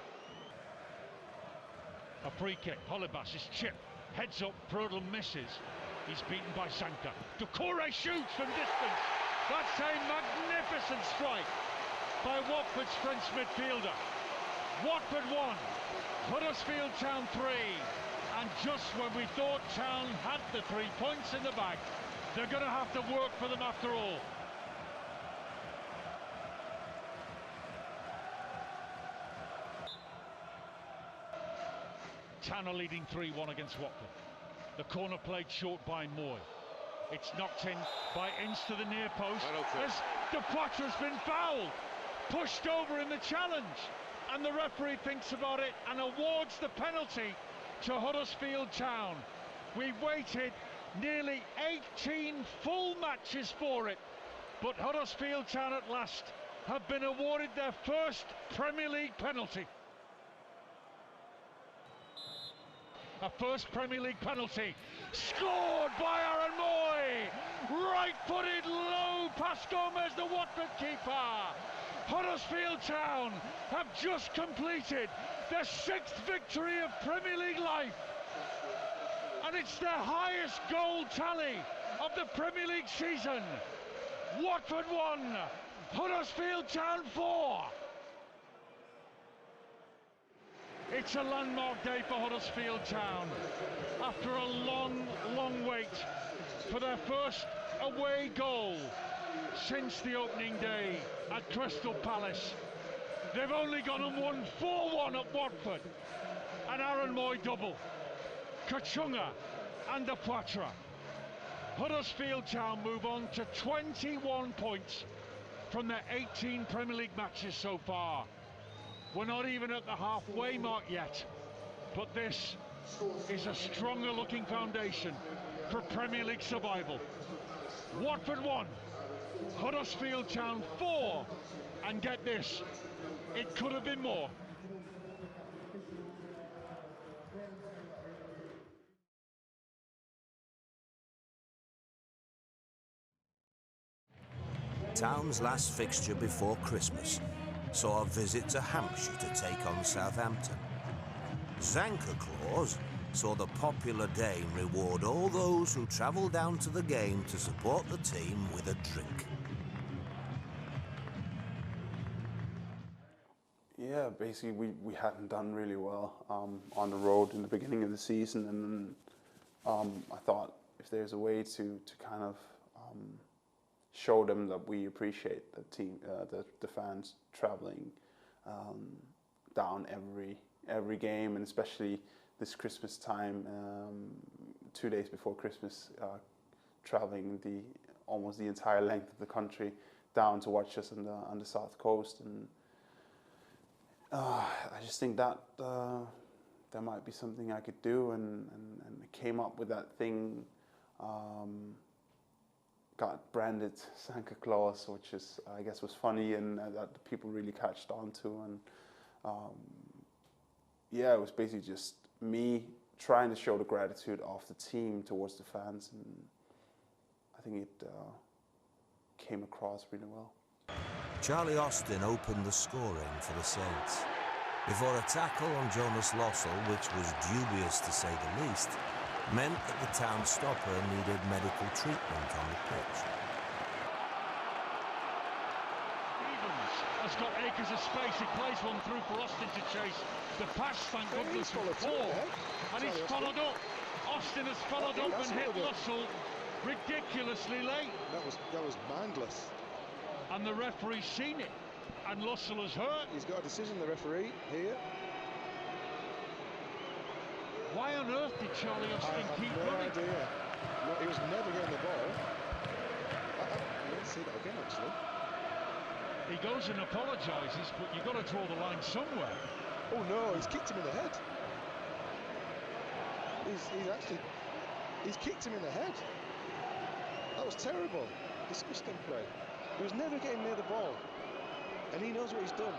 A free kick, Holebas is chipped, heads up, Prudhomme misses, He's beaten by Sanka. Doucouré shoots from distance. That's a magnificent strike by Watford's French midfielder. Watford 1, Huddersfield Town 3. And just when we thought Town had the 3 points in the bag, they're going to have to work for them after all. Town are leading 3-1 against Watford. The corner played short by Moy. It's knocked in by Ince to the near post. As Dupoitre's been fouled, pushed over in the challenge. And the referee thinks about it and awards the penalty to Huddersfield Town. We waited nearly 18 full matches for it, but Huddersfield Town at last have been awarded their first Premier League penalty. A first Premier League penalty, scored by Aaron Moy! Right-footed, low past Gomez, the Watford keeper. Huddersfield Town have just completed their 6th victory of Premier League life. And it's their highest goal tally of the Premier League season. Watford 1, Huddersfield Town 4. It's a landmark day for Huddersfield Town. After a long, long wait for their first away goal since the opening day at Crystal Palace. They've only gone and won 4-1 at Watford. An Aaron Moy double. Kachunga and Dupoitre. Huddersfield Town move on to 21 points from their 18 Premier League matches so far. We're not even at the halfway mark yet, but this is a stronger looking foundation for Premier League survival. Watford 1, Huddersfield Town 4, and get this, it could have been more. Town's last fixture before Christmas saw a visit to Hampshire to take on Southampton. Santa Claus saw the popular Dane reward all those who travelled down to the game to support the team with a drink. Yeah, basically we hadn't done really well on the road in the beginning of the season, and then I thought if there's a way to kind of show them that we appreciate the team, the fans traveling down every game, and especially this Christmas time, 2 days before Christmas, traveling almost the entire length of the country down to watch us on the south coast, and I just think that there might be something I could do, and I came up with that thing. Got branded Santa Claus, which is, I guess, was funny, and that people really catched on to. And yeah, it was basically just me trying to show the gratitude of the team towards the fans, and I think it came across really well. Charlie Austin opened the scoring for the Saints before a tackle on Jonas Lossell, which was dubious to say the least, meant that the Town stopper needed medical treatment on the pitch. Evans has got acres of space. He plays one through for Austin to chase. The pass, thank goodness, was poor, and he's followed up. Austin has followed up and hit Lossell ridiculously late. That was mindless. And the referee's seen it, and Lossell has hurt. He's got a decision, the referee, here. Why on earth did Charlie Austin keep running? No idea. No, he was never getting the ball. Let's see that again, actually. He goes and apologises, but you've got to draw the line somewhere. Oh no, he's kicked him in the head. He's kicked him in the head. That was terrible. Disgusting play. He was never getting near the ball, and he knows what he's done.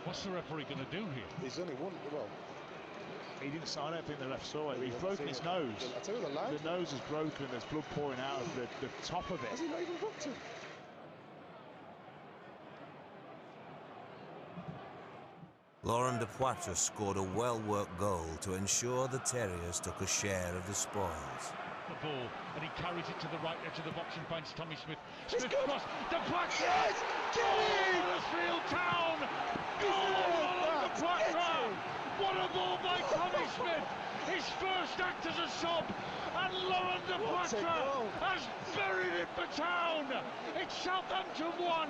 What's the referee going to do here? He's only one. Well, he didn't. I don't think the ref saw it. He's broken his nose. I tell you, the nose is broken. There's blood pouring out of the top of it. Has he not even booked him? Laurent Depoitre scored a well-worked goal to ensure the Terriers took a share of the spoils. The ball, and he carries it to the right edge of the box and finds Tommy Smith. It's Smith good. cross, Depoitre! Yes! Get in! Huddersfield Town! Goal! Depoitre! What a ball by Tommy Smith! His first act as a sub, and Laurent Depoitre has buried it for Town! It's Southampton 1,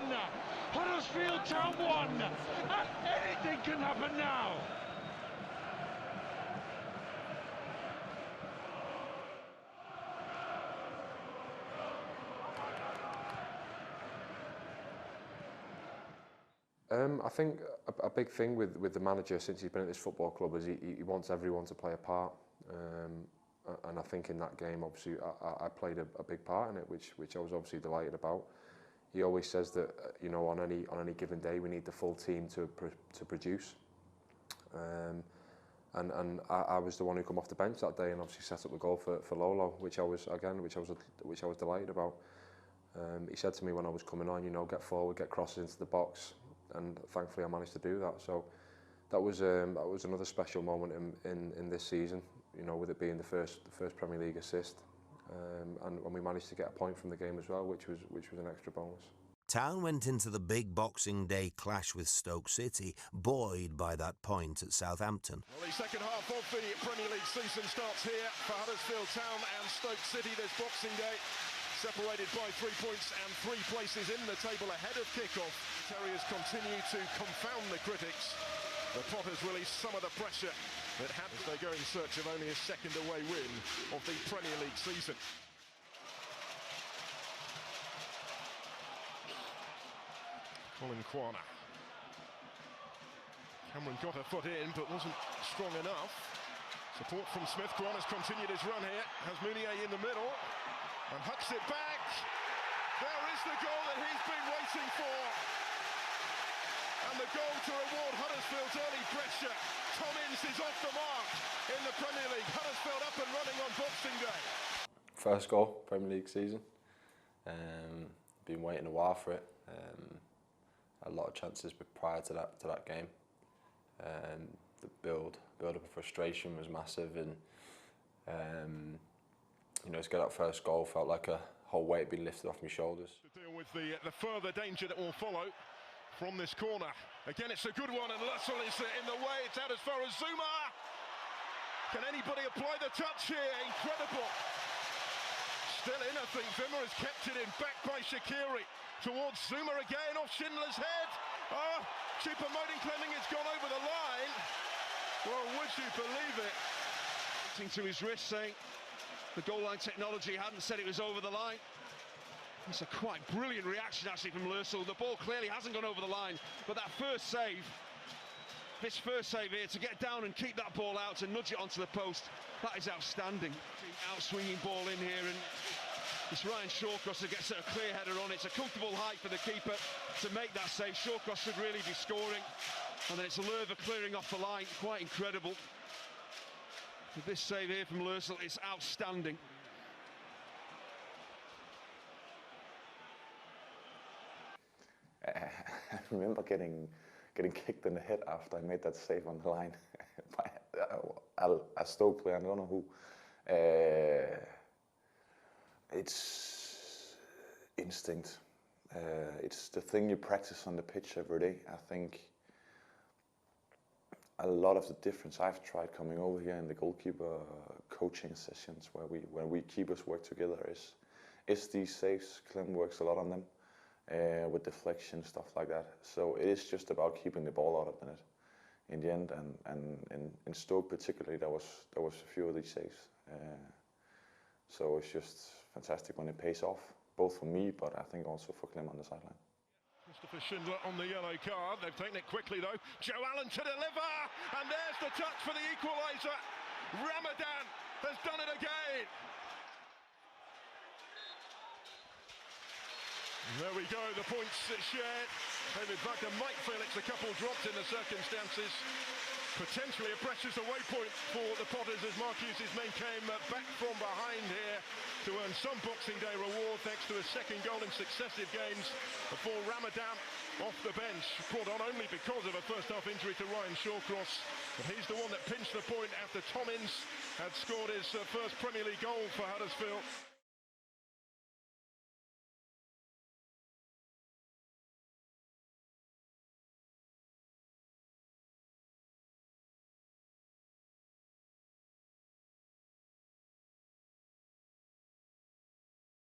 Huddersfield Town 1, and anything can happen now! I think a big thing with the manager since he's been at this football club is he wants everyone to play a part, and I think in that game obviously I played a big part in it, which I was obviously delighted about. He always says that you know on any given day we need the full team to produce, and I was the one who come off the bench that day and obviously set up the goal for Lolo, which I was delighted about. He said to me when I was coming on, you know, get forward, get crosses into the box. And thankfully I managed to do that. So that was another special moment in this season, you know, with it being the first Premier League assist, and we managed to get a point from the game as well, which was an extra bonus. Town went into the big Boxing Day clash with Stoke City, buoyed by that point at Southampton. Well, the second half of the Premier League season starts here for Huddersfield Town and Stoke City this Boxing Day. Separated by 3 points and 3 places in the table ahead of kick-off. Terriers continue to confound the critics. The Potters released some of the pressure that had as they go in search of only a second away win of the Premier League season. Colin Kwana. Cameron got a foot in but wasn't strong enough. Support from Smith. Kwana's continued his run here. Has Mounier in the middle. And hucks it back. There is the goal that he's been waiting for. And the goal to reward Huddersfield's early pressure. Tom Ince is off the mark in the Premier League. Huddersfield up and running on Boxing Day. First goal, Premier League season. Been waiting a while for it. A lot of chances prior to that game. The build up of frustration was massive, and you know, to get that first goal felt like a whole weight had been lifted off my shoulders. To deal with the further danger that will follow from this corner. Again, it's a good one, and Lussell is in the way. It's out as far as Zuma. Can anybody apply the touch here? Incredible. Still in, I think. Zuma has kept it in, back by Shaqiri. Towards Zuma again, off Schindler's head. Oh, Choupo-Moting claiming it's gone over the line. Well, would you believe it? To his wrist, saying the goal line technology hadn't said it was over the line. It's a quite brilliant reaction actually from Lussell. The ball clearly hasn't gone over the line, but that first save, this first save here to get down and keep that ball out and nudge it onto the post, that is outstanding. Out-swinging ball in here, and it's Ryan Shawcross that gets a clear header on. It's a comfortable height for the keeper to make that save. Shawcross should really be scoring, and then it's Lerva clearing off the line. Quite incredible. This save here from Lussell is outstanding. I remember getting kicked in the head after I made that save on the line by a Stoke player, I don't know who. It's instinct. It's the thing you practice on the pitch every day. I think a lot of the difference I've tried coming over here in the goalkeeper coaching sessions where we keepers work together is these saves. Clem works a lot on them with deflection, stuff like that. So it is just about keeping the ball out of the net in the end. And in Stoke particularly, there was a few of these saves. So it's just fantastic when it pays off, both for me, but I think also for Clem on the sideline. Christopher Schindler on the yellow card. They've taken it quickly though. Joe Allen to deliver, and there's the touch for the equaliser. Ramadan has done it again. There we go, the points shared. David Wagner might feel it's a couple dropped in the circumstances. Potentially a precious away point for the Potters as Mark Hughes' men came back from behind here to earn some Boxing Day reward thanks to a second goal in successive games before Ramadan off the bench, brought on only because of a first-half injury to Ryan Shawcross. But he's the one that pinched the point after Tommins had scored his first Premier League goal for Huddersfield.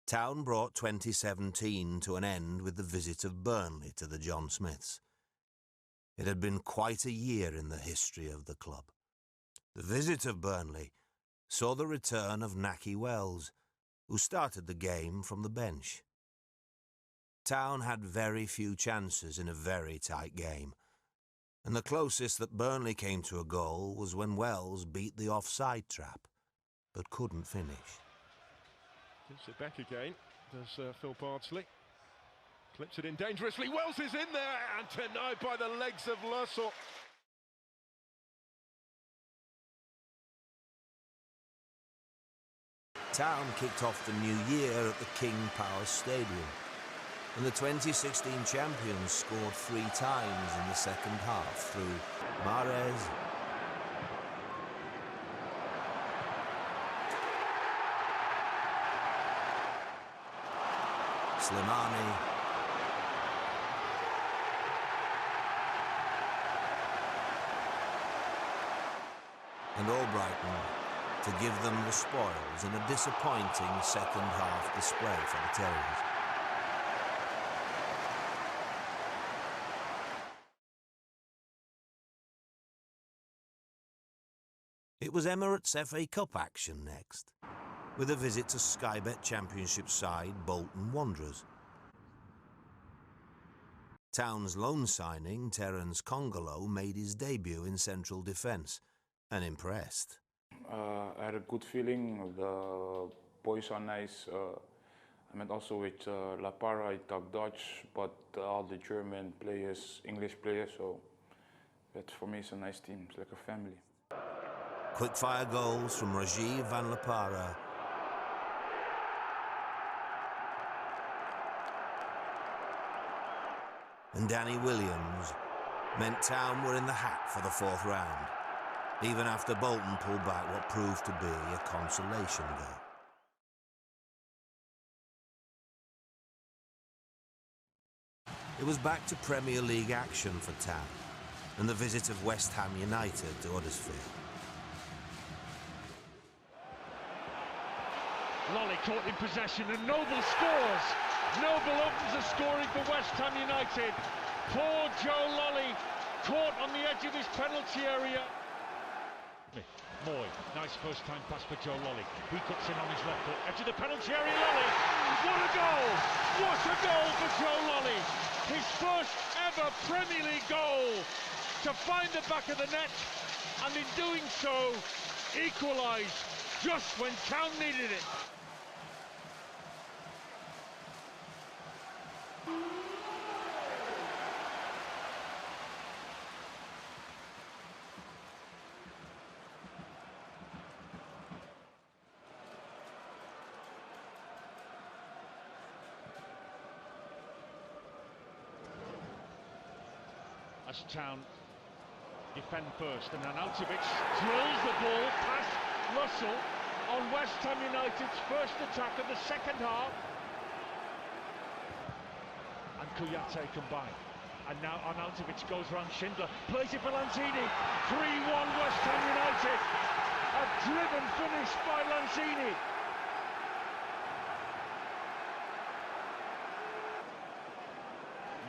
Town brought 2017 to an end with the visit of Burnley to the John Smiths. It had been quite a year in the history of the club. The visit of Burnley saw the return of Nahki Wells, who started the game from the bench. Town had very few chances in a very tight game, and the closest that Burnley came to a goal was when Wells beat the offside trap, but couldn't finish. Gives it back again, does Phil Bardsley. Clips it in dangerously, Wells is in there and denied by the legs of Lussell. Town kicked off the new year at the King Power Stadium, and the 2016 champions scored 3 times in the second half through Mahrez, Slimani, and Albrighton to give them the spoils in a disappointing second half display for the Terriers. It was Emirates FA Cup action next, with a visit to Sky Bet Championship side Bolton Wanderers. Town's loan signing, Terence Congolo, made his debut in central defence and impressed. I had a good feeling. The boys are nice. I met also with La Parra. I talk Dutch, but all the German players, English players, so that for me is a nice team. It's like a family. Quick-fire goals from Rajiv van La Parra and Danny Williams meant Town were in the hat for the 4th round, even after Bolton pulled back what proved to be a consolation goal. It was back to Premier League action for Town and the visit of West Ham United to Huddersfield. Lolly caught in possession and Noble scores. Noble opens the scoring for West Ham United. Poor Joe Lolly caught on the edge of his penalty area. Moy, nice first time pass for Joe Lolly. He cuts in on his left foot, edge of the penalty area. Lolly, what a goal! What a goal for Joe Lolly! His first ever Premier League goal to find the back of the net, and in doing so, equalise just when Town needed it. As Town defend first, and Arnautovic drills the ball past Russell on West Ham United's first attack of the second half. And Kouyaté combined. And now Arnautovic goes round Schindler, plays it for Lanzini. 3-1 West Ham United. A driven finish by Lanzini.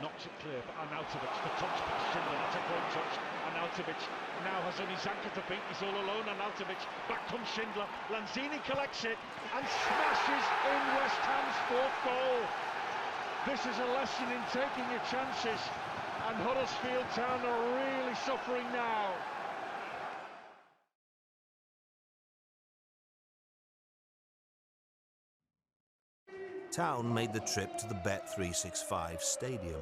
Knocks it clear for Arnautovic. The touch past Schindler, that's a great touch. Arnautovic now has only Zanka to beat. He's all alone. Arnautovic, back comes Schindler. Lanzini collects it and smashes in West Ham's 4th goal. This is a lesson in taking your chances, and Huddersfield Town are really suffering now. Town made the trip to the Bet365 stadium,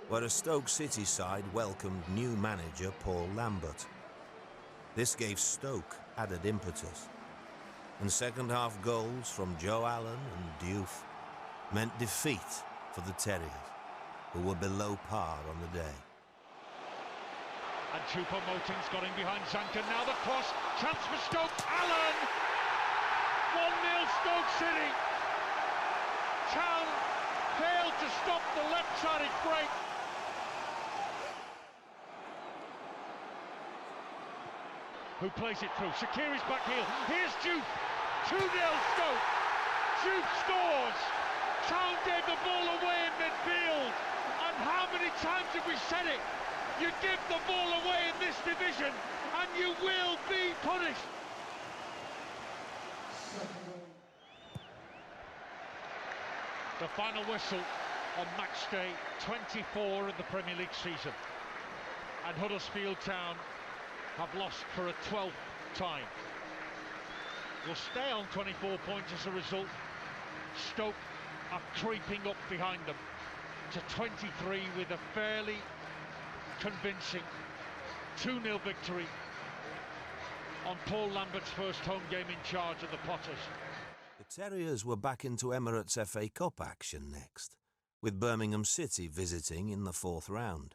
where a Stoke City side welcomed new manager Paul Lambert. This gave Stoke added impetus, and second-half goals from Joe Allen and Diouf meant defeat for the Terriers, who were below par on the day. And Choupo-Moting's got in behind Zanka. Now the cross, chance for Stoke. Allen! 1-0 Stoke City. Town failed to stop the left-sided break. Who plays it through? Shaqiri's back heel. Here's Diouf. 2-0 Stoke. Diouf scores. Town gave the ball away in midfield. And how many times have we said it? You give the ball away in this division and you will be punished. The final whistle on match day 24 of the Premier League season. And Huddersfield Town have lost for a 12th time. Will stay on 24 points as a result. Stoke are creeping up behind them to 23 with a fairly convincing 2-0 victory on Paul Lambert's first home game in charge of the Potters. The Terriers were back into Emirates FA Cup action next, with Birmingham City visiting in the 4th round.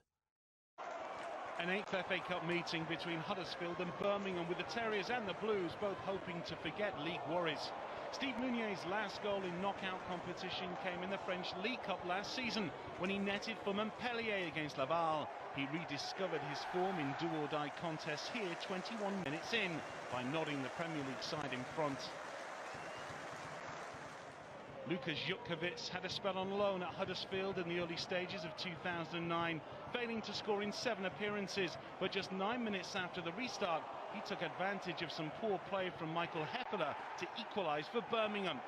An 8th FA Cup meeting between Huddersfield and Birmingham, with the Terriers and the Blues both hoping to forget league worries. Steve Mounier's last goal in knockout competition came in the French League Cup last season when he netted for Montpellier against Laval. He rediscovered his form in do-or-die contests here 21 minutes in by nodding the Premier League side in front. Lukas Jutkiewicz had a spell on loan at Huddersfield in the early stages of 2009, failing to score in 7 appearances, but just 9 minutes after the restart, he took advantage of some poor play from Michael Hefele to equalise for Birmingham.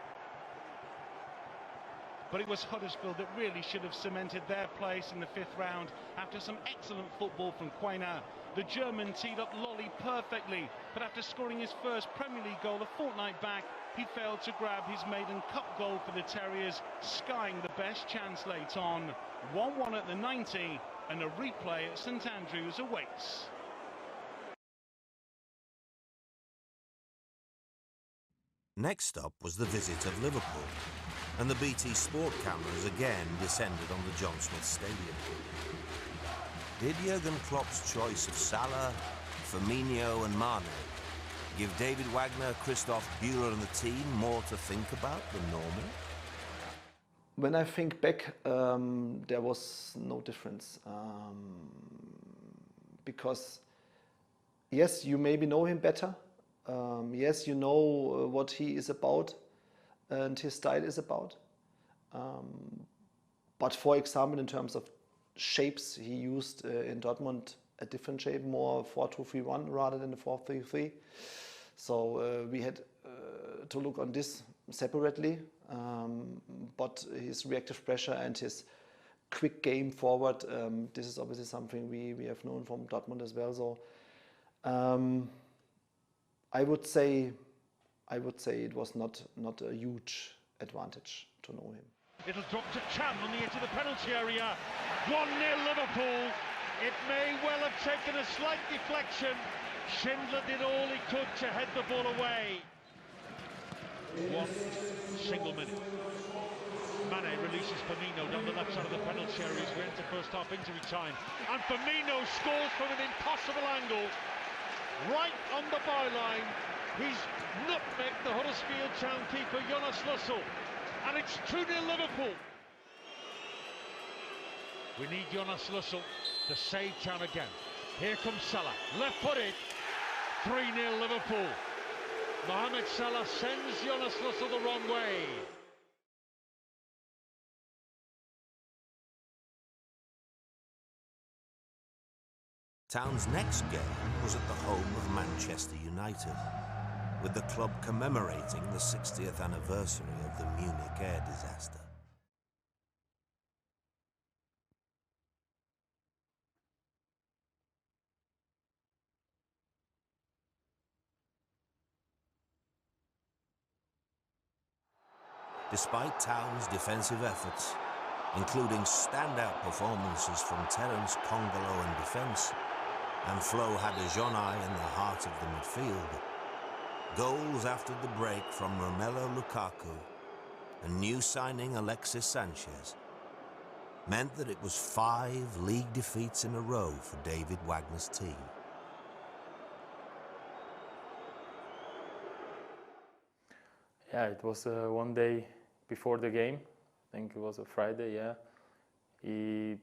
But it was Huddersfield that really should have cemented their place in the 5th round after some excellent football from Quaina. The German teed up Lolly perfectly, but after scoring his first Premier League goal a fortnight back, he failed to grab his maiden cup goal for the Terriers, skying the best chance late on. 1-1 at the 90, and a replay at St Andrews awaits. Next up was the visit of Liverpool, and the BT Sport cameras again descended on the John Smith Stadium. Did Jurgen Klopp's choice of Salah, Firmino and Mane give David Wagner, Christoph Bühler and the team more to think about than normal? When I think back, there was no difference. Because, yes, you maybe know him better. Yes, you know what he is about and his style is about. But for example, in terms of shapes, he used in Dortmund a different shape, more 4-2-3-1 rather than the 4-3-3. So we had to look on this separately, but his reactive pressure and his quick game forward, this is obviously something we have known from Dortmund as well. So I would say it was not a huge advantage to know him. It'll drop to Chan on the edge of the penalty area. 1-0 Liverpool. It may well have taken a slight deflection. Schindler did all he could to head the ball away. 1 single minute. Mane releases Firmino down the left side of the penalty area as we enter first half injury time. And Firmino scores from an impossible angle. Right on the byline. He's nutmegged the Huddersfield Town keeper Jonas Lussel. And it's 2-0 Liverpool. We need Jonas Lussel to save Town again. Here comes Salah, left-footed. 3-0 Liverpool. Mohamed Salah sends Jonas Lussel the wrong way. Town's next game was at the home of Manchester United, with the club commemorating the 60th anniversary of the Munich air disaster. Despite Town's defensive efforts, including standout performances from Terence Congolo in defence and Flo Hadejonai in the heart of the midfield, goals after the break from Romelu Lukaku and new signing Alexis Sanchez meant that it was 5 league defeats in a row for David Wagner's team. Yeah, it was one day before the game. I think it was a Friday, yeah. He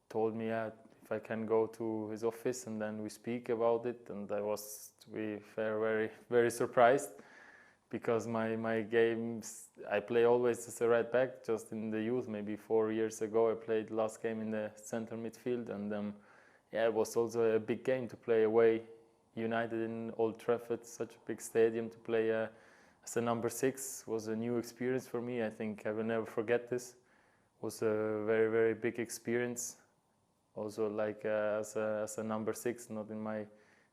told me, yeah, if I can go to his office and then we speak about it. And I was, to be fair, very, very surprised because my games, I play always as a right back, just in the youth. Maybe 4 years ago, I played last game in the center midfield. And yeah, it was also a big game to play away United in Old Trafford, such a big stadium to play as a number 6 was a new experience for me. I think I will never forget this. It was a very, very big experience. Also, like as a number 6, not in my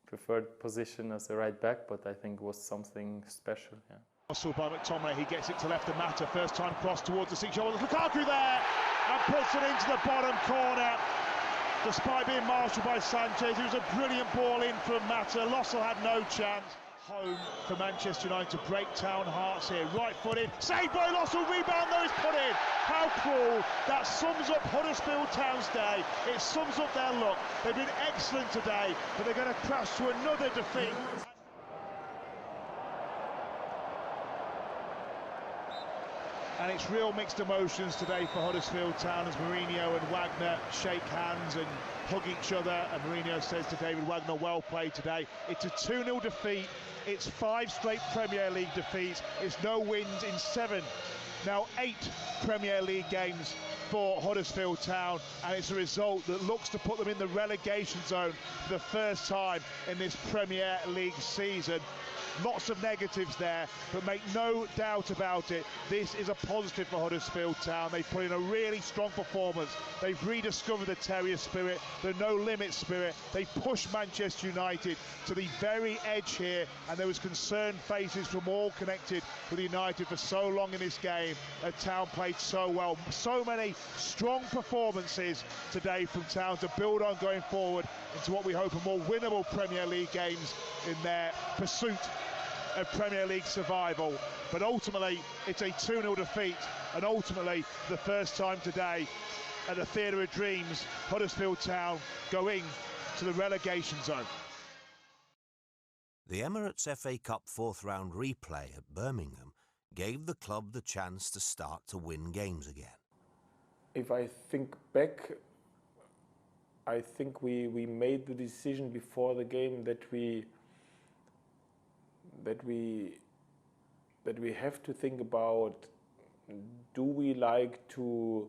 preferred position as a right back, but I think it was something special. Yeah. Hustle by McTominay, he gets it to left of Mata. First time cross towards the 6-yard. Lukaku there and puts it into the bottom corner. Despite being marshalled by Sanchez, it was a brilliant ball in from Mata. Lossell had no chance. Home for Manchester United to break Town hearts here. Right-footed, saved by Lossell, rebound though is put in. How cruel. That sums up Huddersfield Town's day. It sums up their luck. They've been excellent today, but they're going to crash to another defeat. And it's real mixed emotions today for Huddersfield Town as Mourinho and Wagner shake hands and hug each other. And Mourinho says to David Wagner, well played today. It's a 2-0 defeat. It's 5 straight Premier League defeats. It's no wins in 7, now 8 Premier League games for Huddersfield Town. And it's a result that looks to put them in the relegation zone for the first time in this Premier League season. Lots of negatives there, but make no doubt about it, this is a positive for Huddersfield Town. They put in a really strong performance. They've rediscovered the Terrier spirit, the no-limit spirit. They pushed Manchester United to the very edge here, and there was concerned faces from all connected with United for so long in this game. Town played so well. So many strong performances today from Town to build on going forward into what we hope are more winnable Premier League games in their pursuit of Premier League survival. But ultimately, it's a 2-0 defeat, and ultimately, the first time today at the Theatre of Dreams, Huddersfield Town going to the relegation zone. The Emirates FA Cup 4th round replay at Birmingham gave the club the chance to start to win games again. If I think back, I think we made the decision before the game that we have to think about, do we like to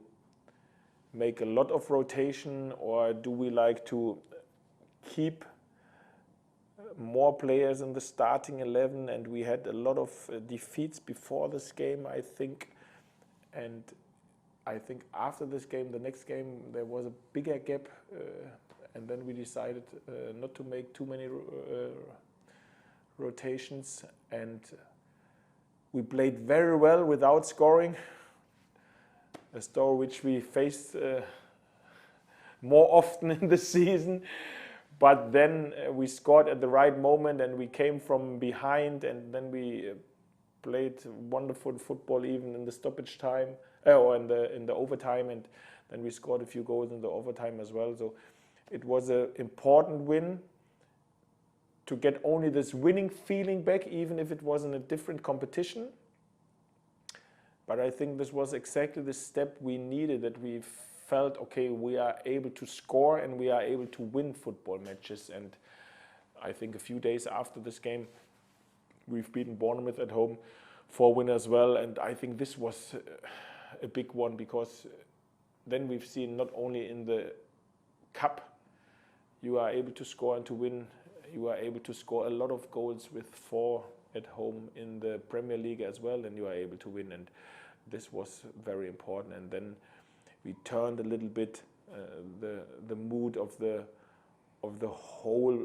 make a lot of rotation, or do we like to keep more players in the starting 11? And we had a lot of defeats before this game, I think. And I think after this game, the next game, there was a bigger gap. And then we decided not to make too many rotations, and we played very well without scoring, a story which we faced more often in the season. But then we scored at the right moment, and we came from behind, and then we played wonderful football even in the stoppage time or in the overtime, and then we scored a few goals in the overtime as well. So it was an important win to get only this winning feeling back, even if it was in a different competition. But I think this was exactly the step we needed, that we felt, okay, we are able to score and we are able to win football matches. And I think a few days after this game, we've beaten Bournemouth at home 4-1 as well. And I think this was a big one, because then we've seen not only in the cup, you are able to score and to win. You are able to score a lot of goals with 4 at home in the Premier League as well, and you are able to win. And this was very important. And then we turned a little bit the mood of the whole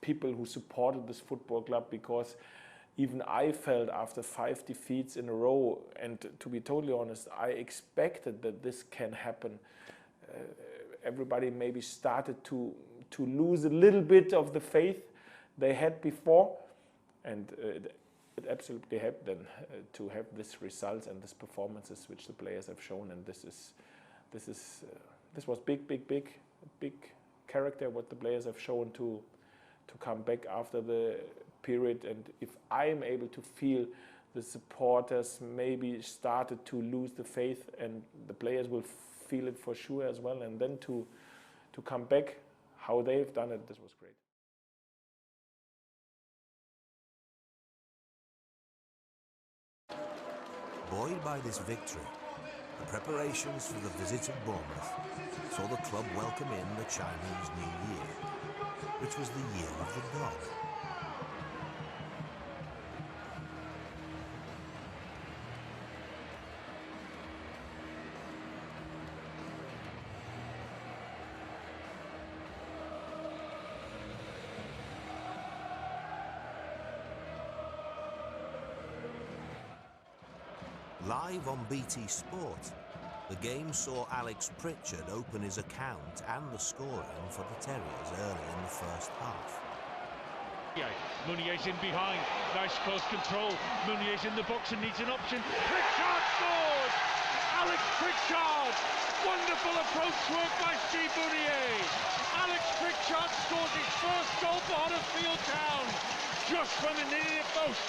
people who supported this football club, because even I felt after 5 defeats in a row, and to be totally honest, I expected that this can happen. Everybody maybe started to lose a little bit of the faith they had before, and it absolutely helped them to have this results and these performances which the players have shown. And this was big character what the players have shown to come back after the period. And if I'm able to feel the supporters maybe started to lose the faith, and the players will feel it for sure as well, and then to come back how they've done it, this was great. Buoyed by this victory, the preparations for the visit of Bournemouth saw the club welcome in the Chinese New Year, which was the year of the dog. Live on BT Sport, the game saw Alex Pritchard open his account and the scoring for the Terriers early in the first half. Meunier's in behind, nice close control. Meunier's in the box and needs an option. Pritchard scores! Alex Pritchard! Wonderful approach work by Steve Meunier. Alex Pritchard scores his first goal for Huddersfield Town. Just when they needed it most.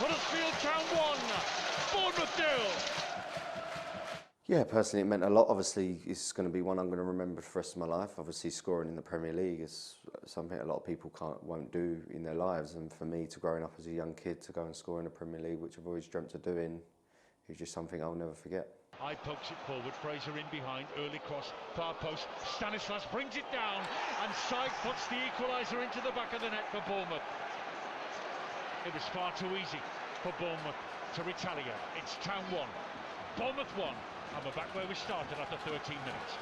Huddersfield Town 1, Bournemouth 0. Yeah, personally it meant a lot. Obviously it's going to be one I'm going to remember for the rest of my life. Obviously scoring in the Premier League is something a lot of people won't do in their lives, and for me, to growing up as a young kid, to go and score in the Premier League, which I've always dreamt of doing, is just something I'll never forget. High pokes it forward, Fraser in behind, early cross, far post, Stanislas brings it down, and Syke puts the equaliser into the back of the net for Bournemouth. It was far too easy for Bournemouth to retaliate. It's Town 1, Bournemouth 1, and we're back where we started after 13 minutes.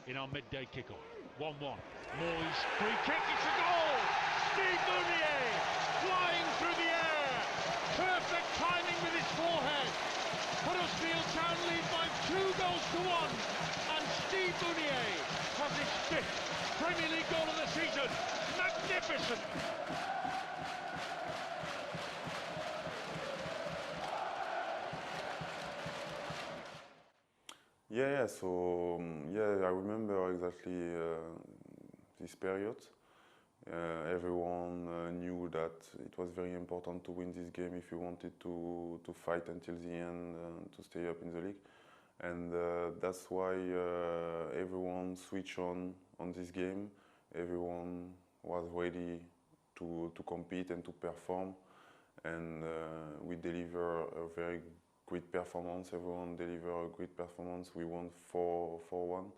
In our midday kickoff, 1-1. Moyes, free kick, it's a goal! Steve Meunier, flying through the air! Perfect timing with his forehead. Huddersfield Town lead by 2-1, and Steve Meunier has his 5th Premier League goal of the season. Magnificent! So I remember exactly this period. Everyone knew that it was very important to win this game if you wanted to fight until the end to stay up in the league, and that's why everyone switched on this game. Everyone was ready to compete and to perform, and we deliver a very great performance. Everyone delivered a great performance. We won 4-1,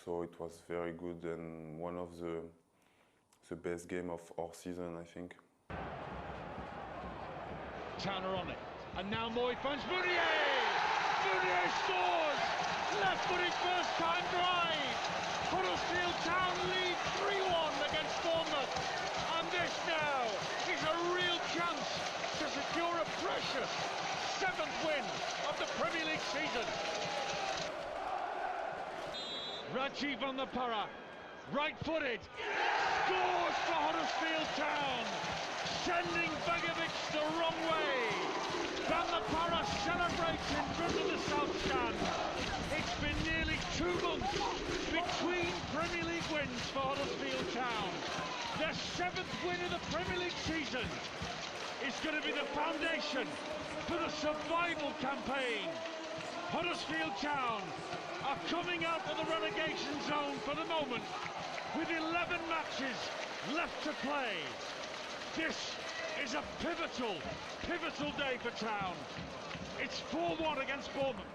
so it was very good and one of the best game of our season, I think. Town are on it, and now Moy finds Meunier! Meunier scores! Left-footed first-time drive! Huddersfield Town lead 3-1 against Bournemouth, and this now is a real chance to secure a precious 7th win of the Premier League season. Rajiv on the para, right-footed, scores for Huddersfield Town, sending Begovic the wrong way. Van the Para celebrates in front of the South Stand. It's been nearly 2 months between Premier League wins for Huddersfield Town. Their 7th win of the Premier League season is going to be the foundation for the survival campaign. Huddersfield Town are coming out of the relegation zone for the moment with 11 matches left to play. This is a pivotal day for Town. It's 4-1 against Bournemouth.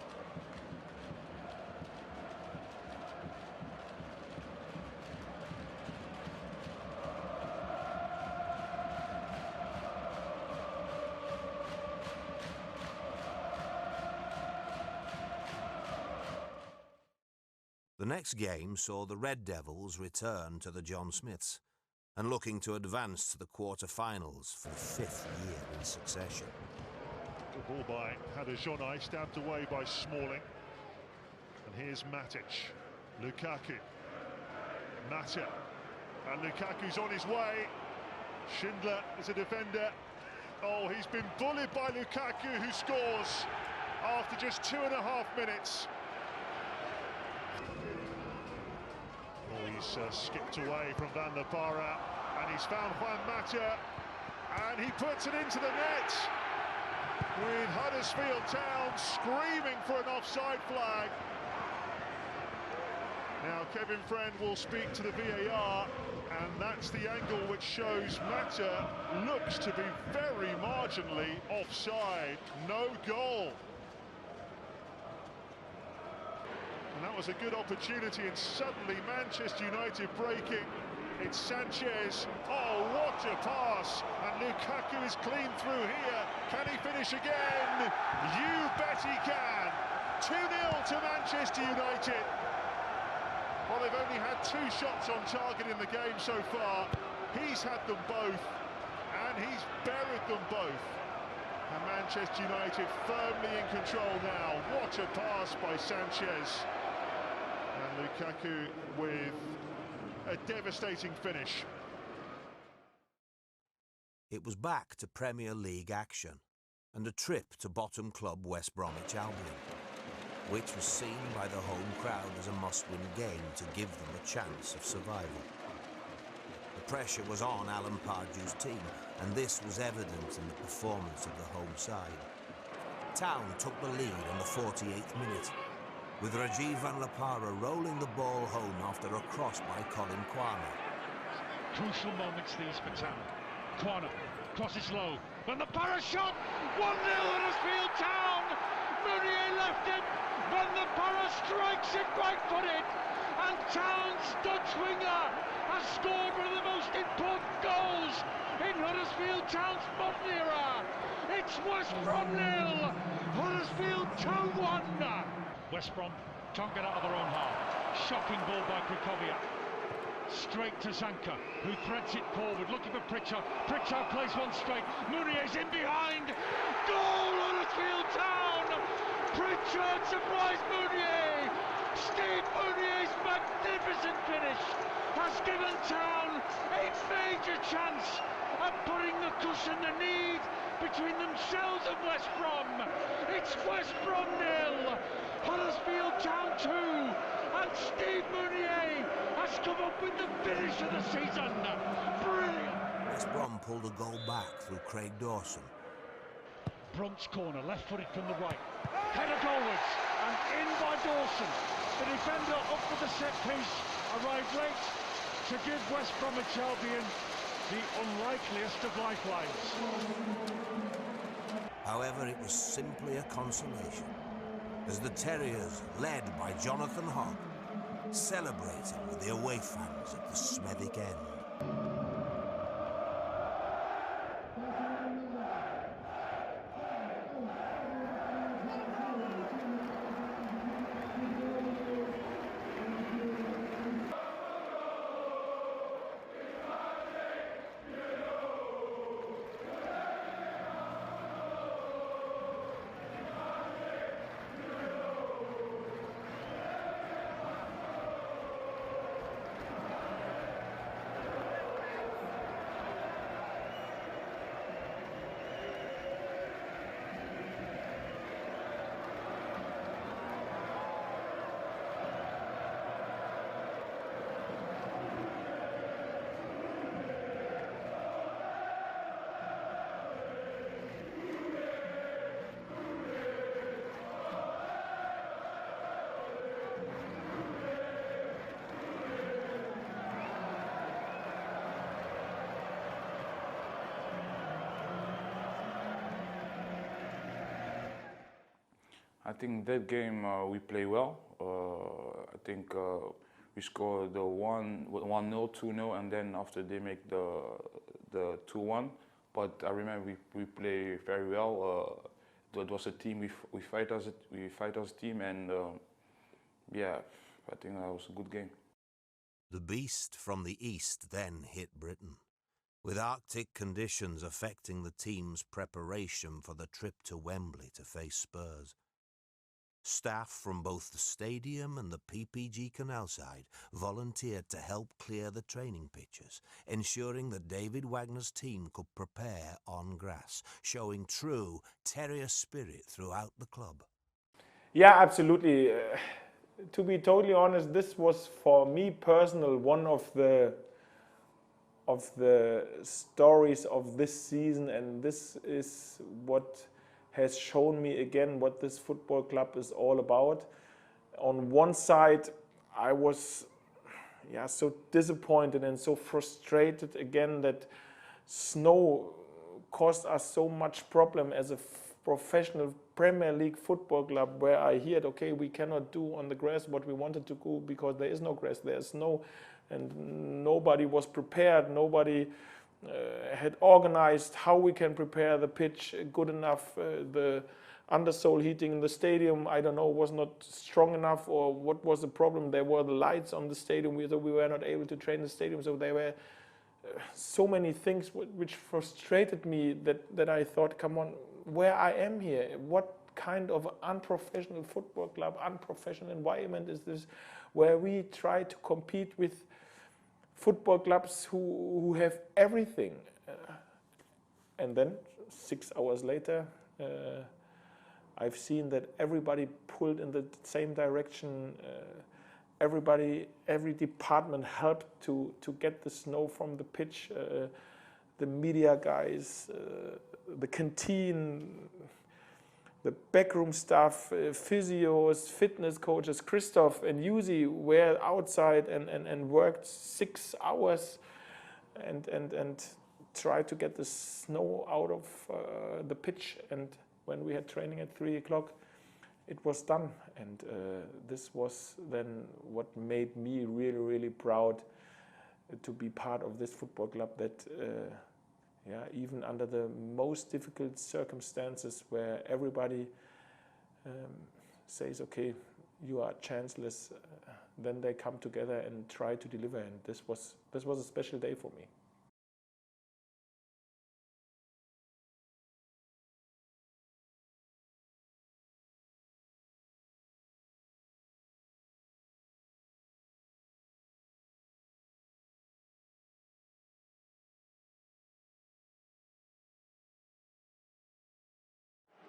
The The next game saw the Red Devils return to the John Smiths and looking to advance to the quarter-finals for the 5th year in succession. Good ball by Huddersfield, stabbed away by Smalling. And here's Matic, Lukaku, Mata, and Lukaku's on his way. Schindler is a defender. Oh, he's been bullied by Lukaku, who scores after just 2.5 minutes. Oh, he's skipped away from Van der Para, and he's found Juan Mata, and he puts it into the net, with Huddersfield Town screaming for an offside flag. Now Kevin Friend will speak to the VAR, and that's the angle which shows Mata looks to be very marginally offside. No goal. And that was a good opportunity, and suddenly Manchester United breaking. It's Sanchez. Oh, what a pass! And Lukaku is clean through here. Can he finish again? You bet he can. 2-0 to Manchester United. Well, they've only had 2 shots on target in the game so far. He's had them both, and he's buried them both. And Manchester United firmly in control now. What a pass by Sanchez. And Lukaku with a devastating finish. It was back to Premier League action and a trip to bottom club West Bromwich Albion, which was seen by the home crowd as a must-win game to give them a chance of survival. The pressure was on Alan Pardew's team, and this was evident in the performance of the home side. Town took the lead on the 48th minute, with Rajiv Van La Parra rolling the ball home after a cross by Colin Kwana. Crucial moments these for Town. Kwana crosses low. Van La Parra shot! 1-0 Huddersfield Town! Mounier left it! Van La Parra strikes it right-footed! And Town's Dutch winger has scored one of the most important goals in Huddersfield Town's modern era! It's West Brom 0, Huddersfield Town 1! West Brom can't get out of their own half. Shocking ball by Krikoviak. Straight to Zanka, who threads it forward, looking for Pritchard. Pritchard plays one straight. Mounier's in behind. Goal, Huddersfield Town! Pritchard surprised Mounier. Steve Mounier's magnificent finish has given Town a major chance of putting the cushion they need between themselves and West Brom. It's West Brom 0, Huddersfield Town 2, and Steve Mounier has come up with the finish of the season. Brilliant! West Brom pulled a goal back through Craig Dawson. Brunt's corner, left-footed from the right. Header goalwards, and in by Dawson. The defender up for the set piece, arrived late to give West Bromwich Albion the unlikeliest of lifelines. However, it was simply a consolation, as the Terriers, led by Jonathan Hogg, celebrated with the away fans at the Smethwick end. I think that game we play well. I think we scored the 1-0, 2-0, and then after they make the 2-1. But I remember we play very well. That was a team we fight as a team, and yeah, I think that was a good game. The beast from the east then hit Britain, with Arctic conditions affecting the team's preparation for the trip to Wembley to face Spurs. Staff from both the stadium and the PPG Canal side volunteered to help clear the training pitches, ensuring that David Wagner's team could prepare on grass, showing true Terrier spirit throughout the club. Yeah, absolutely. To be totally honest, this was for me personal one of the stories of this season, and this is what has shown me again what this football club is all about. On one side, I was so disappointed and so frustrated again that snow caused us so much problem as a professional Premier League football club, where I heard, okay, we cannot do on the grass what we wanted to do because there is no grass, there is snow, and nobody was prepared, nobody had organized how we can prepare the pitch good enough. The undersole heating in the stadium, I don't know, was not strong enough, or what was the problem. There were the lights on the stadium, so we were not able to train the stadium. So there were so many things which frustrated me that I thought, come on, where I am here, what kind of unprofessional football club, unprofessional environment is this, where we try to compete with football clubs who have everything. And then 6 hours later, I've seen that everybody pulled in the same direction. Every department helped to get the snow from the pitch. The media guys, the canteen, the backroom staff, physios, fitness coaches, Christoph and Yuzi were outside and worked 6 hours and tried to get the snow out of the pitch. And when we had training at 3 o'clock, it was done. And this was then what made me really, really proud to be part of this football club that even under the most difficult circumstances, where everybody says, okay, you are chanceless, then they come together and try to deliver. And this was a special day for me.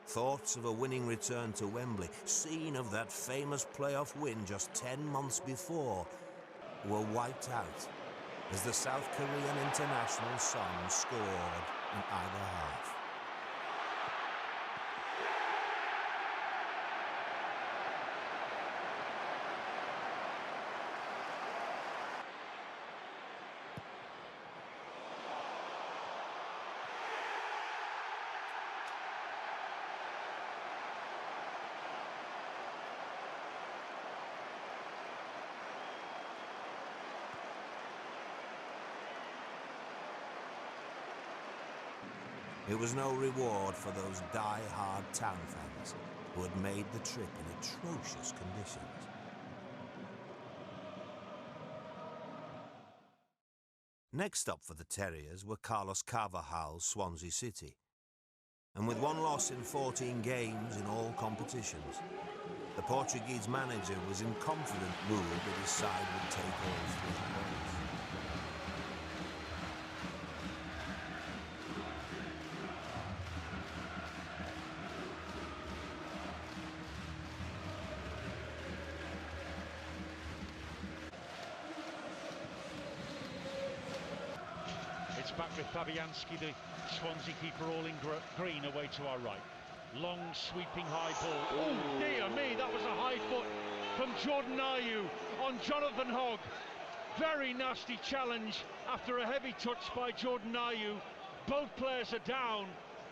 Thoughts of a winning return to Wembley, scene of that famous playoff win just 10 months before, were wiped out as the South Korean international son scored in either half. It was no reward for those die-hard Town fans who had made the trip in atrocious conditions. Next up for the Terriers were Carlos Carvajal's Swansea City. And with one loss in 14 games in all competitions, the Portuguese manager was in confident mood that his side would take all 3 points. Back with Fabianski, the Swansea keeper, all in green, away to our right. Long sweeping high ball. Oh dear me, that was a high foot from Jordan Ayew on Jonathan Hogg. Very nasty challenge after a heavy touch by Jordan Ayew. Both players are down.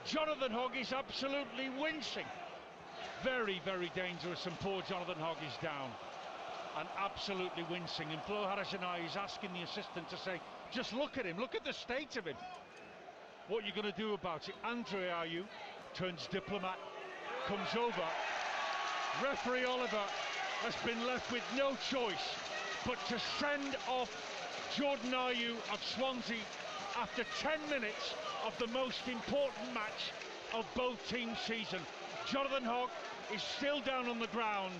Jonathan Hogg is absolutely wincing. Very, very dangerous, and poor Jonathan Hogg is down and absolutely wincing. And Flo Harrison-Ayew is asking the assistant to say, just look at him, look at the state of him. What are you going to do about it? Andre Ayew turns diplomat, comes over. Referee Oliver has been left with no choice but to send off Jordan Ayew of Swansea after 10 minutes of the most important match of both teams' season. Jonathan Hogg is still down on the ground.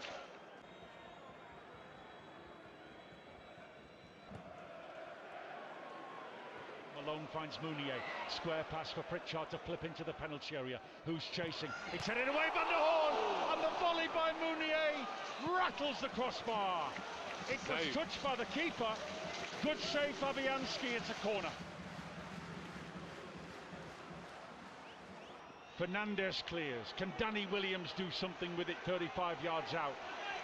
Malone finds Mounier. Square pass for Pritchard to flip into the penalty area. Who's chasing? It's headed away, Van der Horn! And the volley by Mounier rattles the crossbar. It was touched by the keeper. Good save, Fabianski. It's a corner. Fernandes clears. Can Danny Williams do something with it 35 yards out?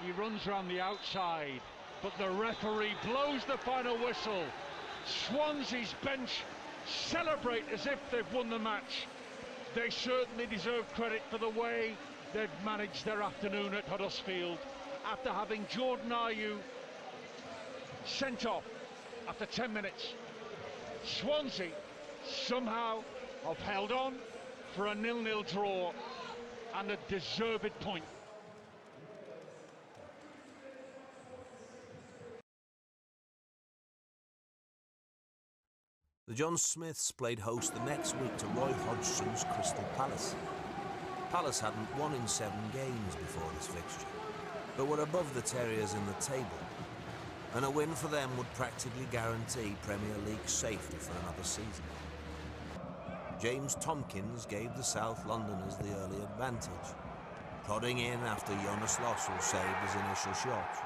He runs around the outside, but the referee blows the final whistle. Swansea's bench celebrate as if they've won the match. They certainly deserve credit for the way they've managed their afternoon at Huddersfield after having Jordan Ayew sent off after 10 minutes. Swansea somehow have held on for a 0-0 draw and a deserved point. The John Smiths played host the next week to Roy Hodgson's Crystal Palace. Palace hadn't won in 7 games before this fixture, but were above the Terriers in the table, and a win for them would practically guarantee Premier League safety for another season. James Tompkins gave the South Londoners the early advantage, prodding in after Jonas Lossell saved his initial shot.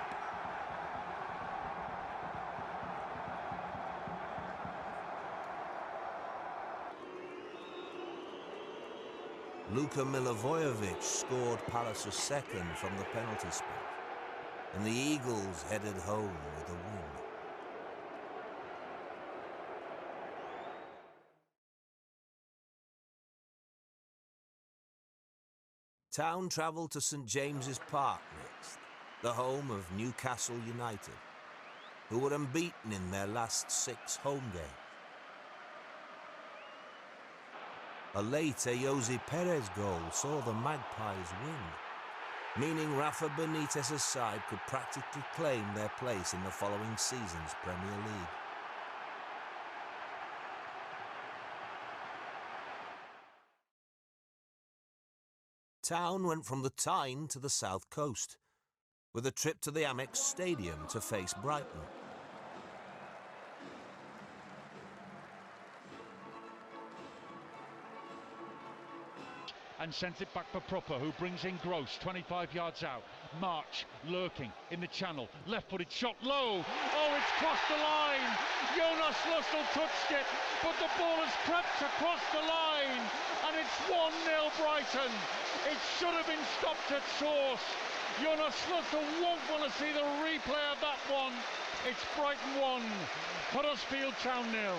Luka Milivojevic scored Palace's second from the penalty spot, and the Eagles headed home with a win. Town travelled to St James's Park next, the home of Newcastle United, who were unbeaten in their last 6 home games. A late Jose Perez goal saw the Magpies win, meaning Rafa Benitez's side could practically claim their place in the following season's Premier League. Town went from the Tyne to the south coast, with a trip to the Amex Stadium to face Brighton. And sends it back for Proper, who brings in Gross, 25 yards out. March, lurking in the channel. Left-footed shot, low. Oh, it's crossed the line. Jonas Lossell touched it, but the ball has crept across the line. And it's 1-0 Brighton. It should have been stopped at source. Jonas Lossell won't want to see the replay of that one. It's Brighton 1, Huddersfield Town 0.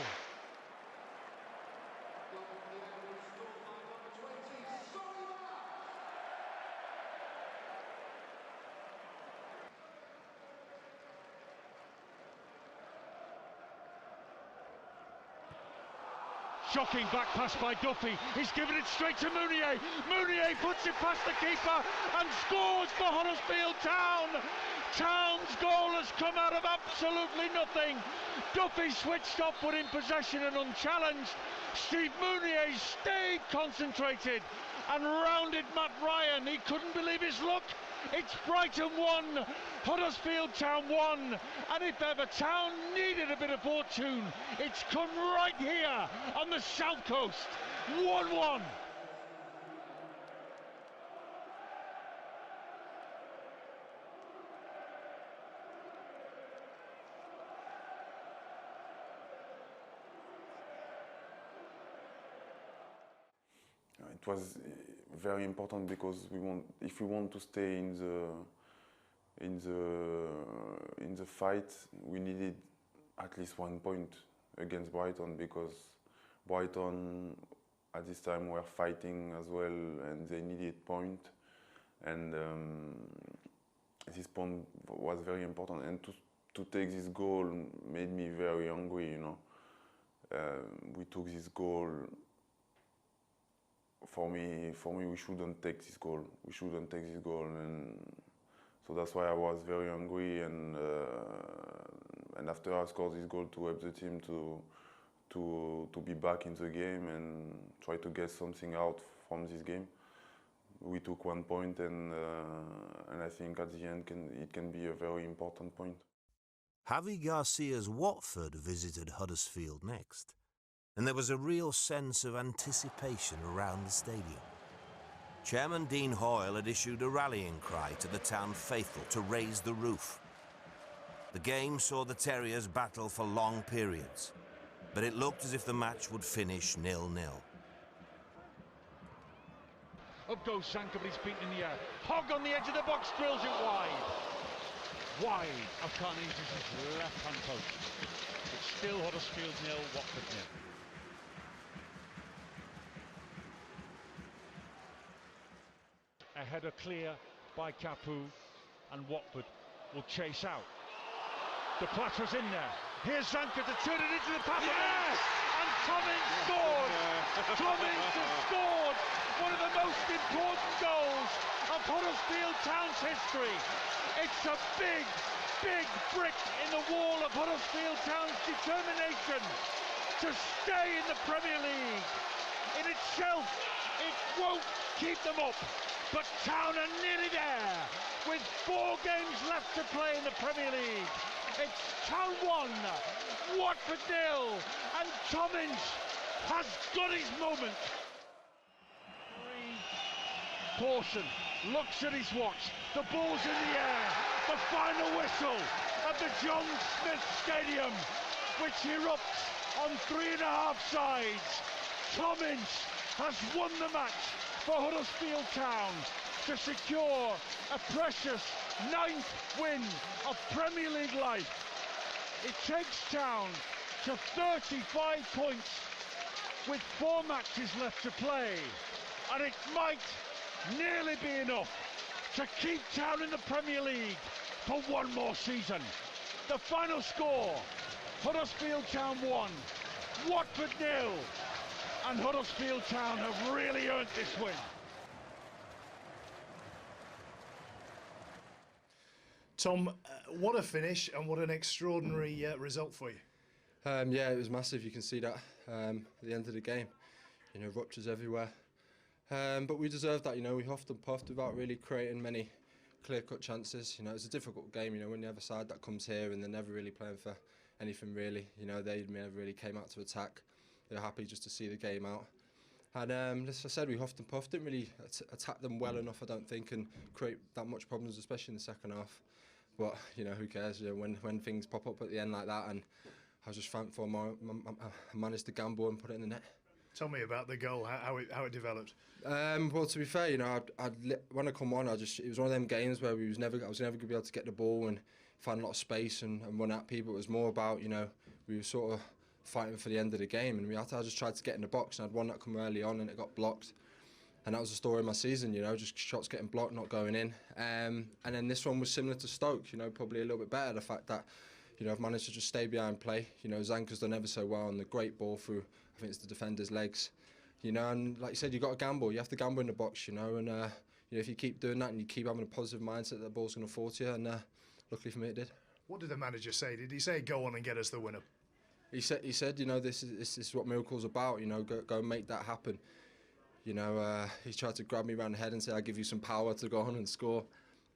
Shocking back pass by Duffy. He's given it straight to Mounier. Mounier puts it past the keeper and scores for Huddersfield Town. Town's goal has come out of absolutely nothing. Duffy switched off, put in possession and unchallenged. Steve Mounier stayed concentrated and rounded Matt Ryan. He couldn't believe his luck. It's Brighton 1, Huddersfield Town 1, and if ever Town needed a bit of fortune, it's come right here on the south coast. 1-1. It was very important because if we want to stay in the fight, we needed at least 1 point against Brighton, because Brighton at this time were fighting as well and they needed point, and this point was very important, and to take this goal made me very hungry, you know. We took this goal. For me, we shouldn't take this goal. We shouldn't take this goal, and So that's why I was very hungry, and after I scored this goal to help the team to be back in the game and try to get something out from this game. We took 1 point, and I think at the end it can be a very important point. Javi Garcia's Watford visited Huddersfield next, and there was a real sense of anticipation around the stadium. Chairman Dean Hoyle had issued a rallying cry to the town faithful to raise the roof. The game saw the Terriers battle for long periods, but it looked as if the match would finish 0-0. Up goes Sanka, but he's beaten in the air. Hogg on the edge of the box, drills it wide. Wide of Carnesius' left-hand post. It's still Huddersfield 0, Watford 0. A header clear by Capu, and Watford will chase out. The Platter's in there. Here's Zanka to turn it into the path. Yes! And Cummins scored! Cummins has scored one of the most important goals of Huddersfield Town's history. It's a big, big brick in the wall of Huddersfield Town's determination to stay in the Premier League. In itself, it won't keep them up, but Town are nearly there with 4 games left to play in the Premier League. It's Town 1, Watford 0, and Cummins has got his moment. Pawson looks at his watch, the ball's in the air, the final whistle at the John Smith Stadium, which erupts on 3.5 sides. Cummins has won the match for Huddersfield Town to secure a precious 9th win of Premier League life. It takes Town to 35 points with 4 matches left to play, and it might nearly be enough to keep Town in the Premier League for 1 more season. The final score, Huddersfield Town 1, Watford 0, and Huddersfield Town have really earned this win. Tom, what a finish and what an extraordinary result for you. Yeah, it was massive. You can see that at the end of the game. You know, ruptures everywhere. But we deserved that. You know, we huffed and puffed without really creating many clear-cut chances. You know, it's a difficult game. You know, when you have a side that comes here and they're never really playing for anything really. You know, they never really came out to attack. They're happy just to see the game out. And as I said, we huffed and puffed. Didn't really attack them well enough, I don't think, and create that much problems, especially in the second half. But, you know, who cares? You know, when things pop up at the end like that, and I was just thankful I managed to gamble and put it in the net. Tell me about the goal, how it developed. Well, to be fair, you know, when I come on, it was one of them games where I was never going to be able to get the ball and find a lot of space and run at people. It was more about, you know, we were sort of fighting for the end of the game, and I just tried to get in the box, and I had one that come early on and it got blocked. And that was the story of my season, you know, just shots getting blocked, not going in. And then this one was similar to Stoke, you know, probably a little bit better, the fact that, you know, I've managed to just stay behind play. You know, Zanka's done ever so well, and the great ball through, I think it's the defender's legs. You know, and like you said, you've got to gamble. You have to gamble in the box, you know, and, you know, if you keep doing that and you keep having a positive mindset, the ball's going to fall to you, and luckily for me it did. What did the manager say? Did he say, go on and get us the winner? He said, you know, this is what miracle's about, you know, go and make that happen. You know, he tried to grab me around the head and say, I'll give you some power to go on and score.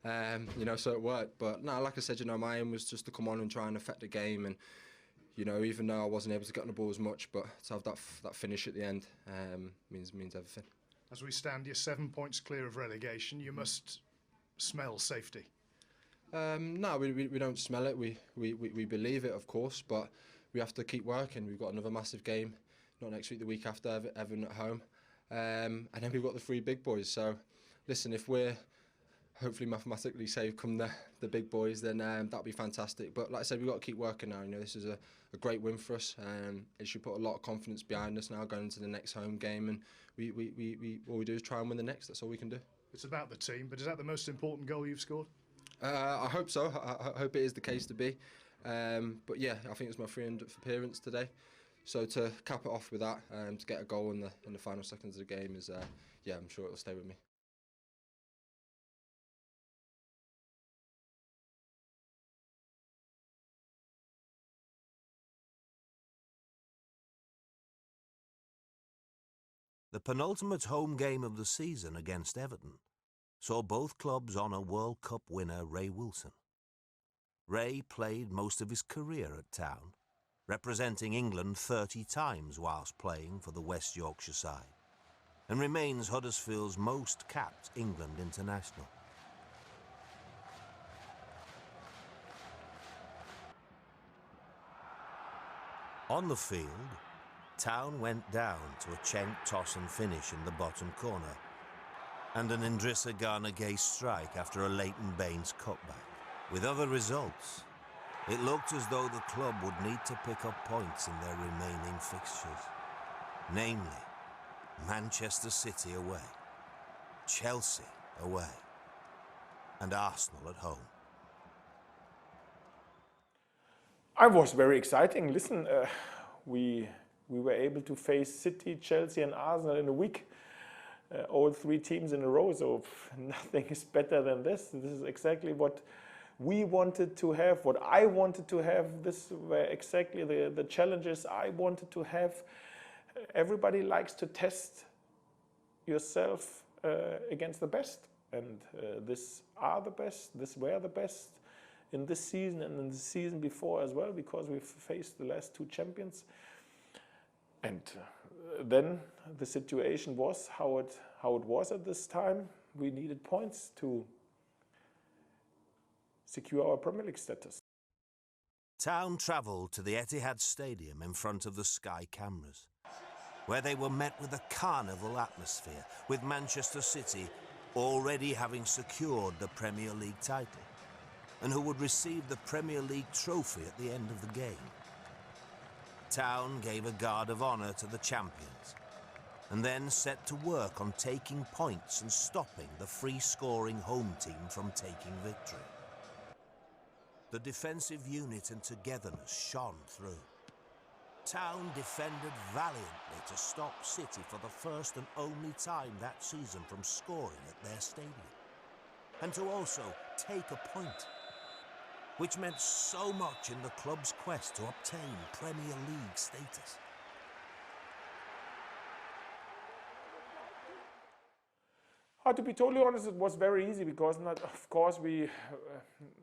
You know, so it worked. But no, like I said, you know, my aim was just to come on and try and affect the game. And, you know, even though I wasn't able to get on the ball as much, but to have that finish at the end means everything. As we stand, you're 7 points clear of relegation. You must smell safety. No, we don't smell it. We believe it, of course, but we have to keep working. We've got another massive game, not next week, the week after, Everton at home. And then we've got the 3 big boys. So, listen, if we're hopefully mathematically safe come the big boys, then that'll be fantastic. But like I said, we've got to keep working now. You know, this is a great win for us. It should put a lot of confidence behind us now going into the next home game. And all we do is try and win the next. That's all we can do. It's about the team, but is that the most important goal you've scored? I hope so. I hope it is the case to be. But yeah, I think it was my 300th appearance today. So to cap it off with that, to get a goal in the final seconds of the game is, yeah, I'm sure it'll stay with me. The penultimate home game of the season against Everton saw both clubs honour World Cup winner Ray Wilson. Ray played most of his career at Town, representing England 30 times whilst playing for the West Yorkshire side, and remains Huddersfield's most capped England international. On the field, Town went down to a Cenk toss and finish in the bottom corner, and an Idrissa Gana Gueye strike after a Leighton Baines cutback. With other results, it looked as though the club would need to pick up points in their remaining fixtures, namely Manchester City away, Chelsea away, and Arsenal at home. I was very exciting. Listen, we were able to face City, Chelsea and Arsenal in a week. All three teams in a row, so nothing is better than this. This is exactly what we wanted to have, what I wanted to have. This were exactly the challenges I wanted to have. Everybody likes to test yourself against the best, and this are the best, this were the best in this season and in the season before as well, because we've faced the last two champions. And then the situation was how it was at this time. We needed points to secure our Premier League status. Town travelled to the Etihad Stadium in front of the Sky cameras, where they were met with a carnival atmosphere, with Manchester City already having secured the Premier League title, and who would receive the Premier League trophy at the end of the game. Town gave a guard of honour to the champions, and then set to work on taking points and stopping the free-scoring home team from taking victory. The defensive unit and togetherness shone through. Town defended valiantly to stop City for the first and only time that season from scoring at their stadium, and to also take a point, which meant so much in the club's quest to obtain Premier League status. To be totally honest, it was very easy, because of course we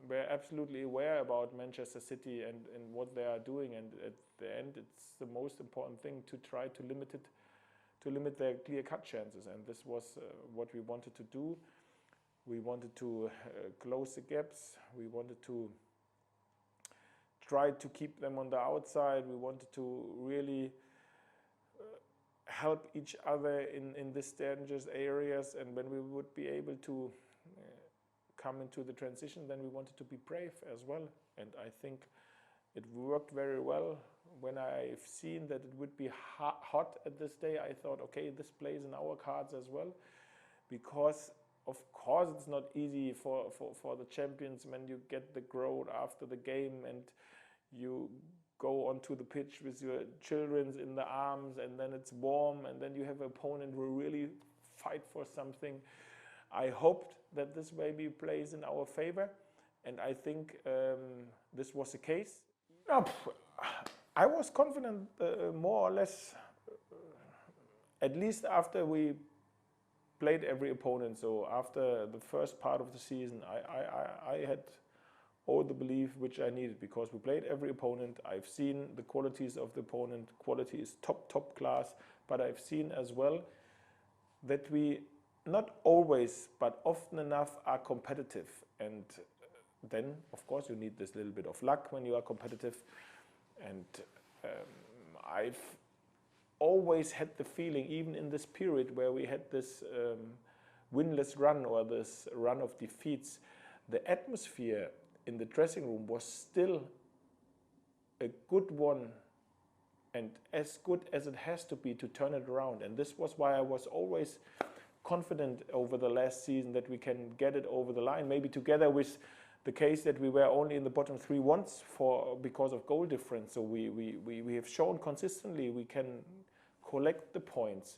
were absolutely aware about Manchester City and what they are doing, and at the end it's the most important thing to try to limit their clear-cut chances, and this was what we wanted to do. We wanted to close the gaps. We wanted to try to keep them on the outside. We wanted to really help each other in these dangerous areas, and when we would be able to come into the transition, then we wanted to be brave as well, and I think it worked very well. When I've seen that it would be hot at this day, I thought, okay, this plays in our cards as well, because of course it's not easy for the champions when you get the crowd after the game and you go onto the pitch with your children in the arms, and then it's warm, and then you have an opponent who really fight for something. I hoped that this maybe plays in our favor, and I think this was the case. I was confident more or less, at least after we played every opponent. So after the first part of the season, I had all the belief which I needed, because we played every opponent. I've seen the qualities of the opponent. Quality is top class, but I've seen as well that we not always, but often enough, are competitive. And then, of course, you need this little bit of luck when you are competitive. And I've always had the feeling, even in this period where we had this winless run or this run of defeats, the atmosphere in the dressing room was still a good one, and as good as it has to be to turn it around. And this was why I was always confident over the last season that we can get it over the line, maybe together with the case that we were only in the bottom three once because of goal difference. So we have shown consistently we can collect the points.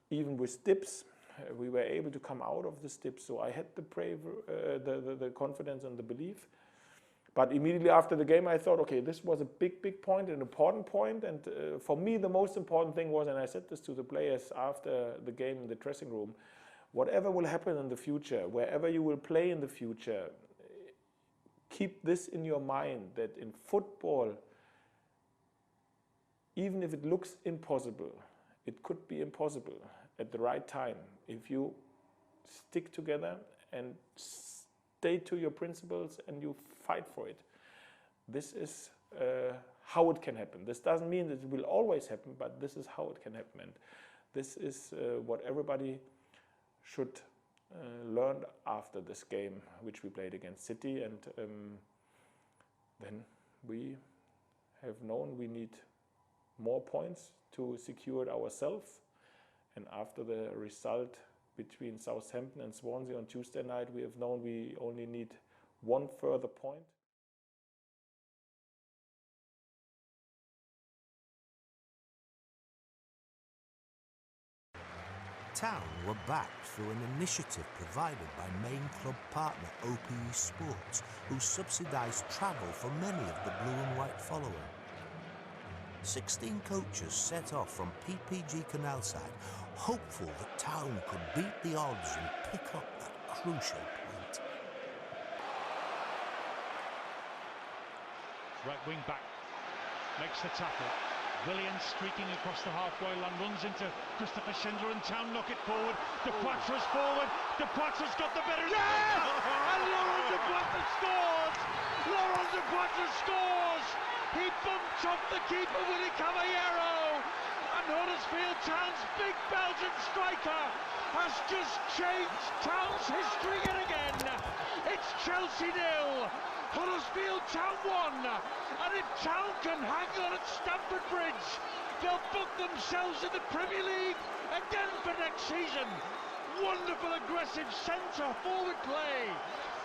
Even with dips, we were able to come out of the dips. So I had the confidence and the belief. But immediately after the game, I thought, okay, this was a big point, an important point. And for me, the most important thing was, and I said this to the players after the game in the dressing room, whatever will happen in the future, wherever you will play in the future, keep this in your mind, that in football, even if it looks impossible, it could be impossible at the right time if you stick together and stay to your principles and you fight for it. This is how it can happen. This doesn't mean that it will always happen, but this is how it can happen. And this is what everybody should learn after this game, which we played against City. And then we have known we need more points to secure it ourselves. And after the result between Southampton and Swansea on Tuesday night, we have known we only need one further point. Town were backed through an initiative provided by main club partner OPE Sports, who subsidised travel for many of the blue and white following. 16 coaches set off from PPG Canalside, hopeful that Town could beat the odds and pick up that crucial point. Right wing back makes the tackle. Williams streaking across the halfway line, runs into Christopher Schindler, and Town knock it forward. De Poitre's forward. De Poitre's got the better. Yes! And Laurent De Poitre scores! Laurent De Poitre scores! He bumped off the keeper, Willy Caballero, and Huddersfield Town's big Belgian striker has just changed Town's history yet again. It's Chelsea 0, Huddersfield Town 1, and if Town can hang on at Stamford Bridge, they'll book themselves in the Premier League again for next season. Wonderful aggressive centre forward play.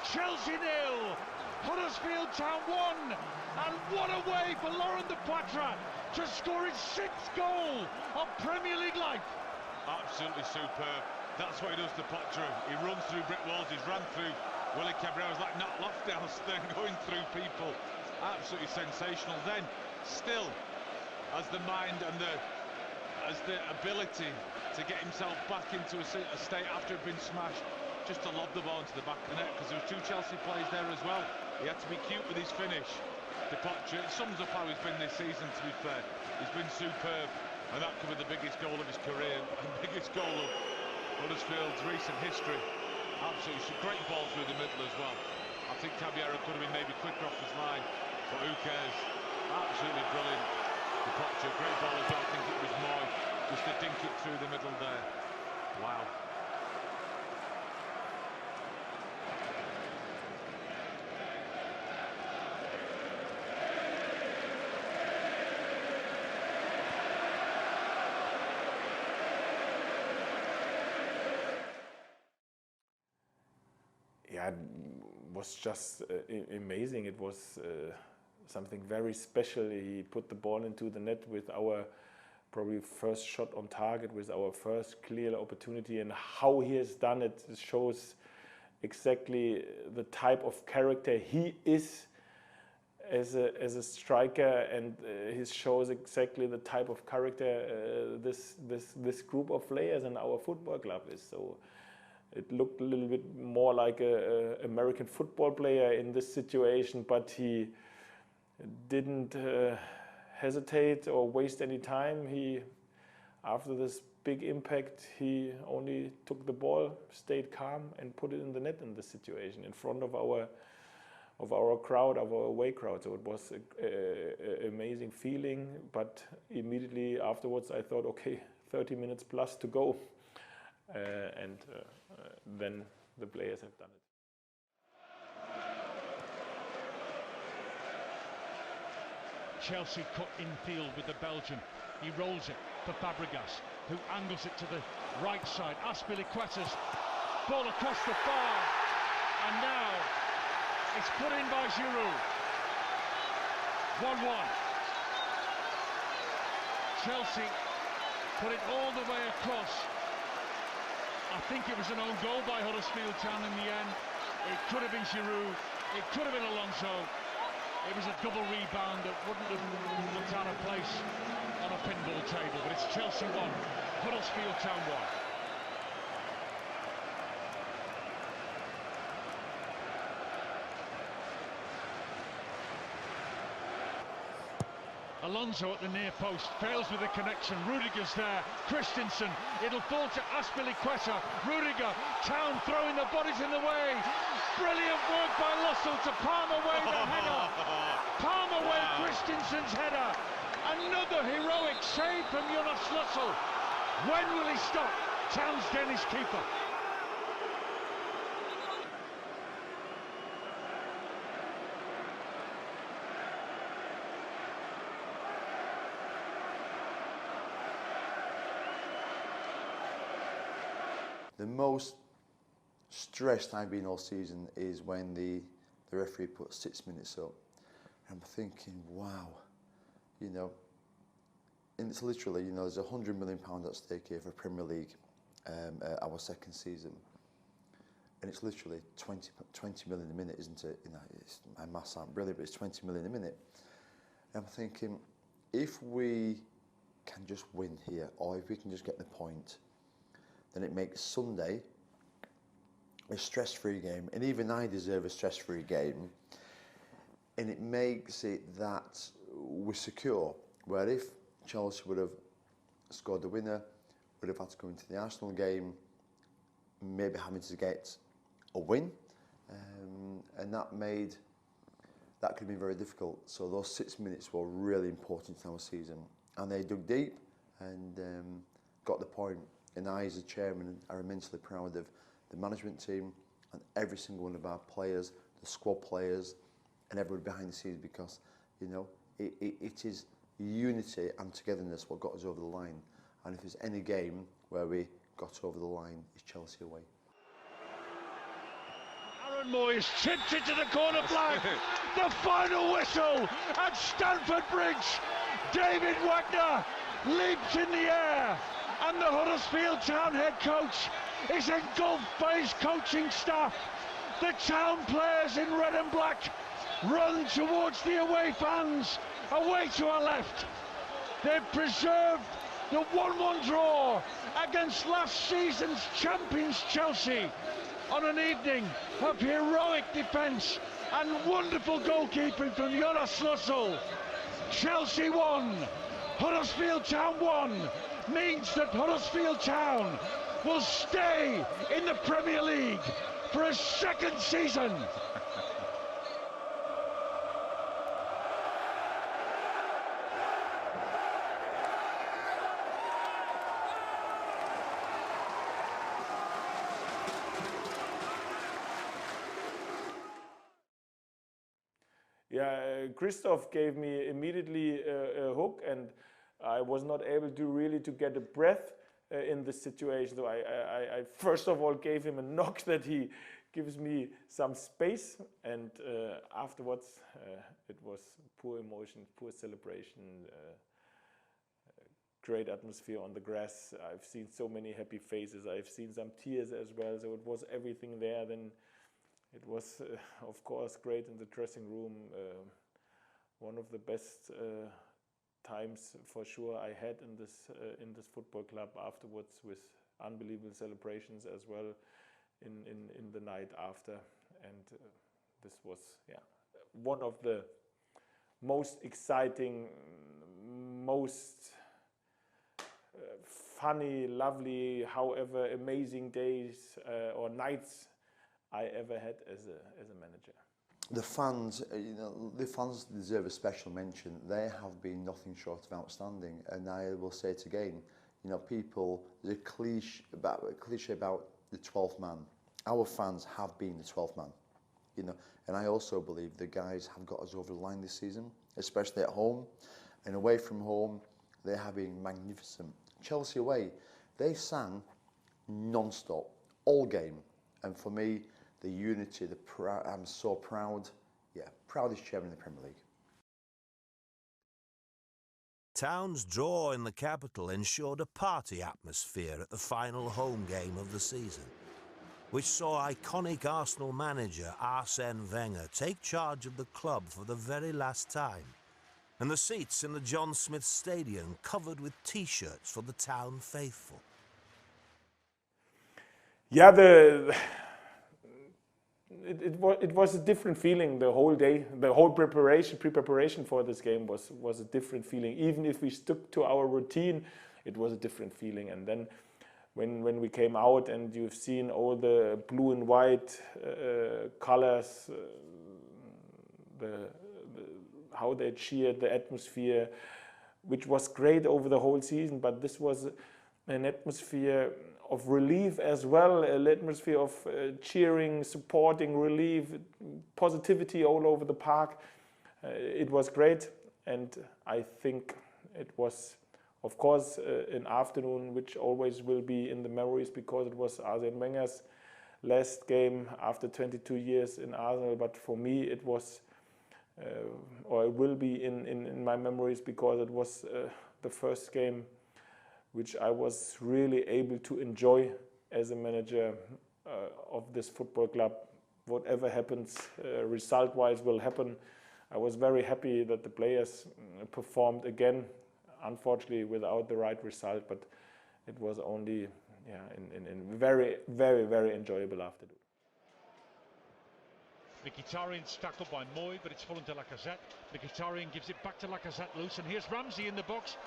Chelsea 0, Huddersfield Town 1, and what a way for Laurent De Poitre to score his 6th goal of Premier League life. Absolutely superb. That's what he does, De Poitre. He runs through brick walls. He's run through Willy Caballero, like Nat Loftus there, going through people. Absolutely sensational. Then, still, as the mind and the ability to get himself back into a state after it had been smashed, just to lob the ball into the back of the net, because there were 2 Chelsea players there as well. He had to be cute with his finish. De Poitre, it sums up how he's been this season, to be fair. He's been superb, and that could be the biggest goal of his career, and the biggest goal of Huddersfield's recent history. Absolutely great ball through the middle as well. I think Caballero could have been maybe quicker off his line, but who cares? Absolutely brilliant. De Poitre, great ball as well. I think it was Moy, just to dink it through the middle there. Wow. Yeah, it was just amazing. It was something very special. He put the ball into the net with our probably first shot on target, with our first clear opportunity, and how he has done it shows exactly the type of character he is as a striker, and he shows exactly the type of character this group of players in our football club is. So it looked a little bit more like an American football player in this situation, but he didn't hesitate or waste any time. After this big impact, he only took the ball, stayed calm, and put it in the net in this situation in front of our crowd, our away crowd. So it was an amazing feeling. But immediately afterwards, I thought, okay, 30 minutes plus to go, and then the players have done it. Chelsea cut infield with the Belgian. He rolls it for Fabregas, who angles it to the right side. Azpilicueta's ball across the bar, and now it's put in by Giroud. 1-1. Chelsea put it all the way across. I think it was an own goal by Huddersfield Town in the end. It could have been Giroud, it could have been Alonso, It was a double rebound that wouldn't have looked out of place on a pinball table, but it's Chelsea 1, Huddersfield Town 1. Alonso at the near post, fails with the connection. Rudiger's there, Christensen, it'll fall to Azpilicueta. Rudiger, Town throwing the bodies in the way. Brilliant work by Lussell to palm away the header. Palm away Christensen's header. Another heroic save from Jonas Lussell. When will he stop? Town's Danish keeper. The most stressed I've been all season is when the referee put 6 minutes up. I'm thinking, wow, you know, and it's literally, you know, there's £100 million at stake here for Premier League, our second season. And it's literally 20 million a minute, isn't it? You know, my maths aren't brilliant, but it's 20 million a minute. And I'm thinking, if we can just win here, or if we can just get the point, then it makes Sunday a stress-free game, and even I deserve a stress-free game, and it makes it that we're secure, where if Chelsea would have scored the winner, would have had to go into the Arsenal game, maybe having to get a win, and that could have been very difficult. So those 6 minutes were really important in our season, and they dug deep and got the point. And I, as a chairman, are immensely proud of the management team and every single one of our players, the squad players, and everyone behind the scenes, because, you know, it is unity and togetherness what got us over the line. And if there's any game where we got over the line, it's Chelsea away. Aaron Moyes chipped it to the corner flag. The final whistle at Stamford Bridge. David Wagner leaps in the air. And the Huddersfield Town head coach is engulfed by his coaching staff. The Town players in red and black run towards the away fans, away to our left. They've preserved the 1-1 draw against last season's champions Chelsea on an evening of heroic defence and wonderful goalkeeping from Jonas Lussell. Chelsea 1, Huddersfield Town 1. Means that Huddersfield Town will stay in the Premier League for a second season. Yeah, Christoph gave me immediately a hook, and I was not able to really get a breath in this situation. So I first of all gave him a knock that he gives me some space, and afterwards it was poor emotion, poor celebration, great atmosphere on the grass. I've seen so many happy faces. I've seen some tears as well. So it was everything there. Then it was, of course, great in the dressing room. One of the best times for sure I had in this football club afterwards, with unbelievable celebrations as well in the night after, and this was one of the most exciting, most funny, lovely, however amazing days or nights I ever had as a manager. The fans, you know, the fans deserve a special mention. They have been nothing short of outstanding, and I will say it again. You know, there's a cliche about the 12th man. Our fans have been the 12th man, you know, and I also believe the guys have got us over the line this season, especially at home and away from home. They have been magnificent. Chelsea away, they sang non-stop all game, and for me, the unity, I'm so proud. Yeah, proudest chairman in the Premier League. Town's draw in the capital ensured a party atmosphere at the final home game of the season. which saw iconic Arsenal manager Arsene Wenger take charge of the club for the very last time, and the seats in the John Smith Stadium covered with T-shirts for the town faithful. Yeah, it was a different feeling the whole day. The whole pre-preparation for this game was a different feeling. Even if we stuck to our routine, it was a different feeling. And then when we came out and you've seen all the blue and white colors, how they cheered, the atmosphere, which was great over the whole season, but this was an atmosphere of relief as well, an atmosphere of cheering, supporting, relief, positivity all over the park. It was great, and I think it was, of course, an afternoon which always will be in the memories because it was Arsene Wenger's last game after 22 years in Arsenal, but for me it was, or it will be in my memories because it was the first game which I was really able to enjoy as a manager of this football club. Whatever happens, result-wise will happen. I was very happy that the players performed again, unfortunately without the right result, but it was only in very, very, very enjoyable afternoon. Mkhitaryan's tackled by Moy, but it's fallen to Lacazette. Mkhitaryan gives it back to Lacazette loose, and here's Ramsey in the box.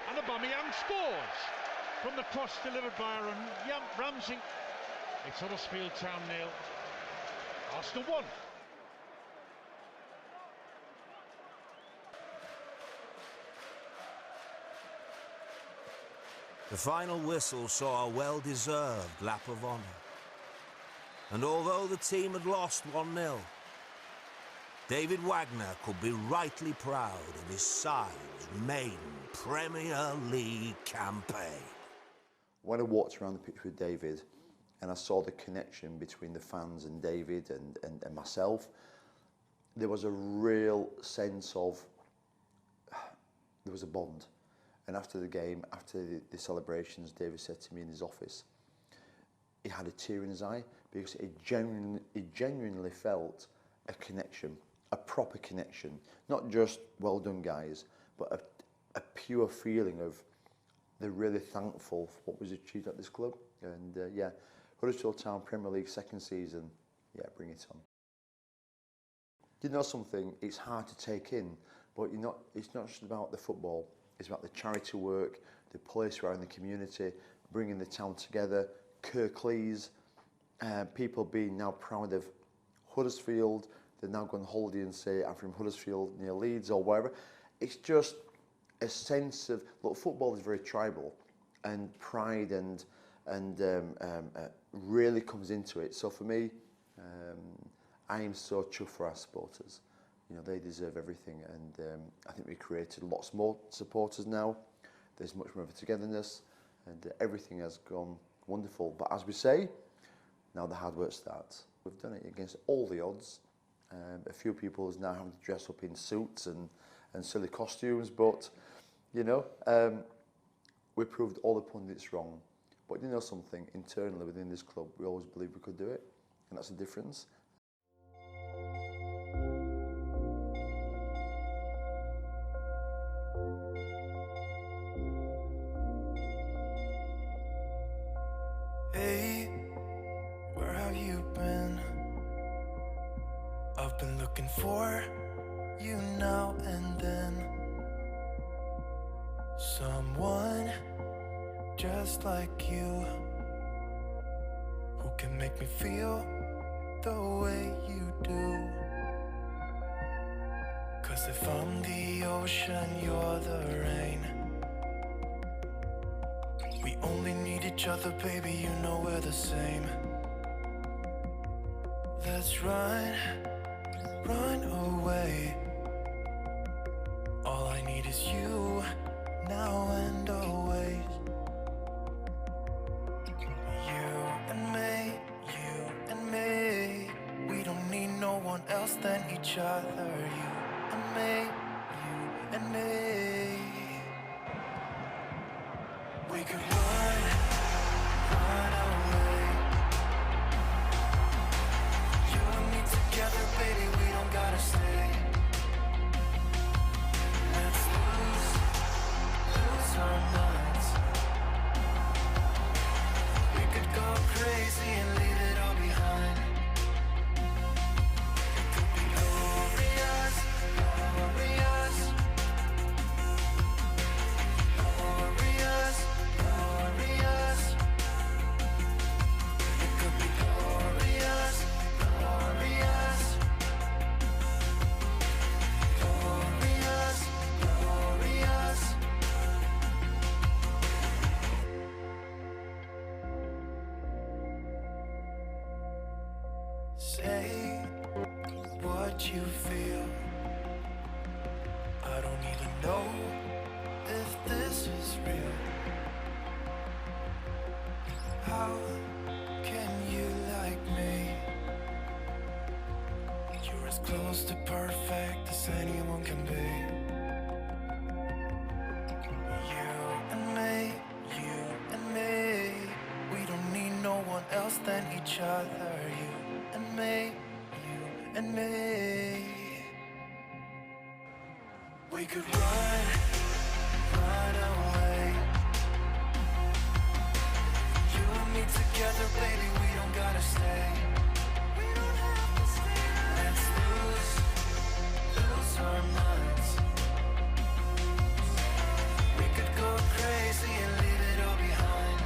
And Aubameyang scores from the cross delivered by Aaron Ramsey. It's Huddersfield Town 0, Arsenal 1. The final whistle saw a well-deserved lap of honour. And although the team had lost 1-0, David Wagner could be rightly proud of his side's main Premier League campaign. When I walked around the pitch with David and I saw the connection between the fans and David and myself, there was a real sense of, there was a bond. And after the game, after the celebrations, David said to me in his office, he had a tear in his eye because he genuinely felt a connection, a proper connection. Not just well done guys, but a pure feeling of they're really thankful for what was achieved at this club. And yeah, Huddersfield Town Premier League second season, yeah, bring it on. You know something, it's hard to take in, but it's not just about the football, it's about the charity work, the place around the community, bringing the town together, Kirklees, people being now proud of Huddersfield. They're now going on holiday and say, I'm from Huddersfield near Leeds or wherever. It's just a sense of, look, football is very tribal, and pride and really comes into it. So for me, I am so chuffed for our supporters. You know, they deserve everything, and I think we created lots more supporters now. There's much more of a togetherness, and everything has gone wonderful. But as we say, now the hard work starts. We've done it against all the odds. A few people is now having to dress up in suits and silly costumes, but you know, we proved all the pundits wrong. But you know something, internally within this club, we always believed we could do it, and that's the difference. Hey, where have you been? I've been looking for you now and then. Someone just like you, who can make me feel the way you do. 'Cause if I'm the ocean, you're the rain. We only need each other, baby, you know we're the same. Let's run away. All I need is you, now and always. You and me, we don't need no one else than each other. You and me, we could run away. Say what you feel. I don't even know if this is real. How can you like me? You're as close to perfect as anyone can be. You and me, we don't need no one else than each other. You and me, you and me. We could run away. You and me together, baby, we don't gotta stay. We don't have to stay. Let's lose our minds. We could go crazy and leave it all behind.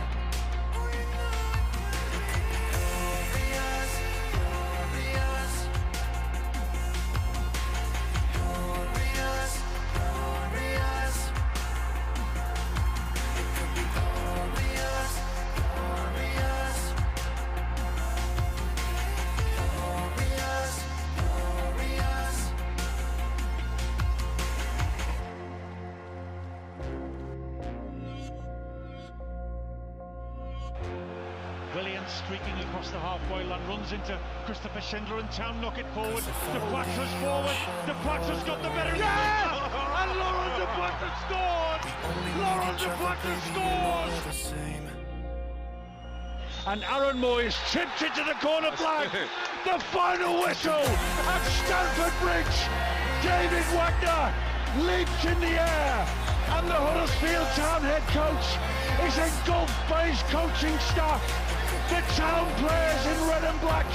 It could be glorious, glorious. Glorious, glorious. It could be glorious, glorious. Glorious, glorious. Williams streaking across the halfway line, runs into Christopher Schindler and Town knock it forward. De Plata's forward. De Plata's got the better. Yeah! And Laurent De Plata scored! Laurent De Plata scores! And Aaron Moyes chipped it to the corner flag. The final whistle at Stamford Bridge. David Wagner leaps in the air, and the Huddersfield Town head coach is engulfed by his coaching staff. The Town players in red and black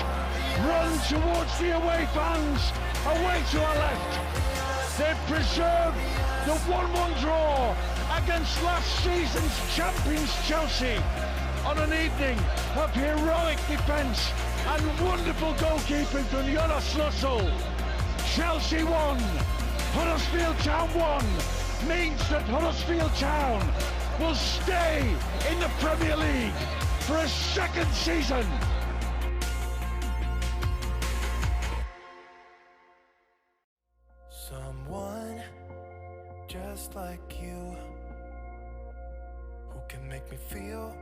run towards the away fans, away to our left. They've preserved the 1-1 draw against last season's champions Chelsea on an evening of heroic defence and wonderful goalkeeping from Jonas Lussel. Chelsea won, Huddersfield Town won, means that Huddersfield Town will stay in the Premier League for a second season. Someone just like you, who can make me feel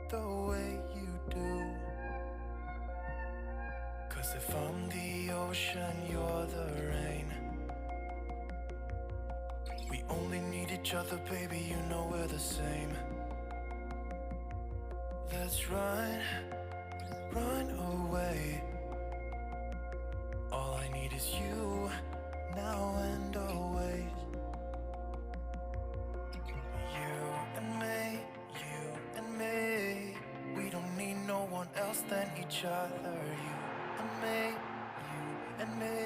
the way you do. 'Cause if I'm the ocean, you're the rain. We only need each other, baby, you know we're the same. Let's run away. All I need is you, now and always. You and me, we don't need no one else than each other. You and me.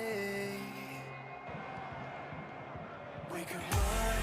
We could run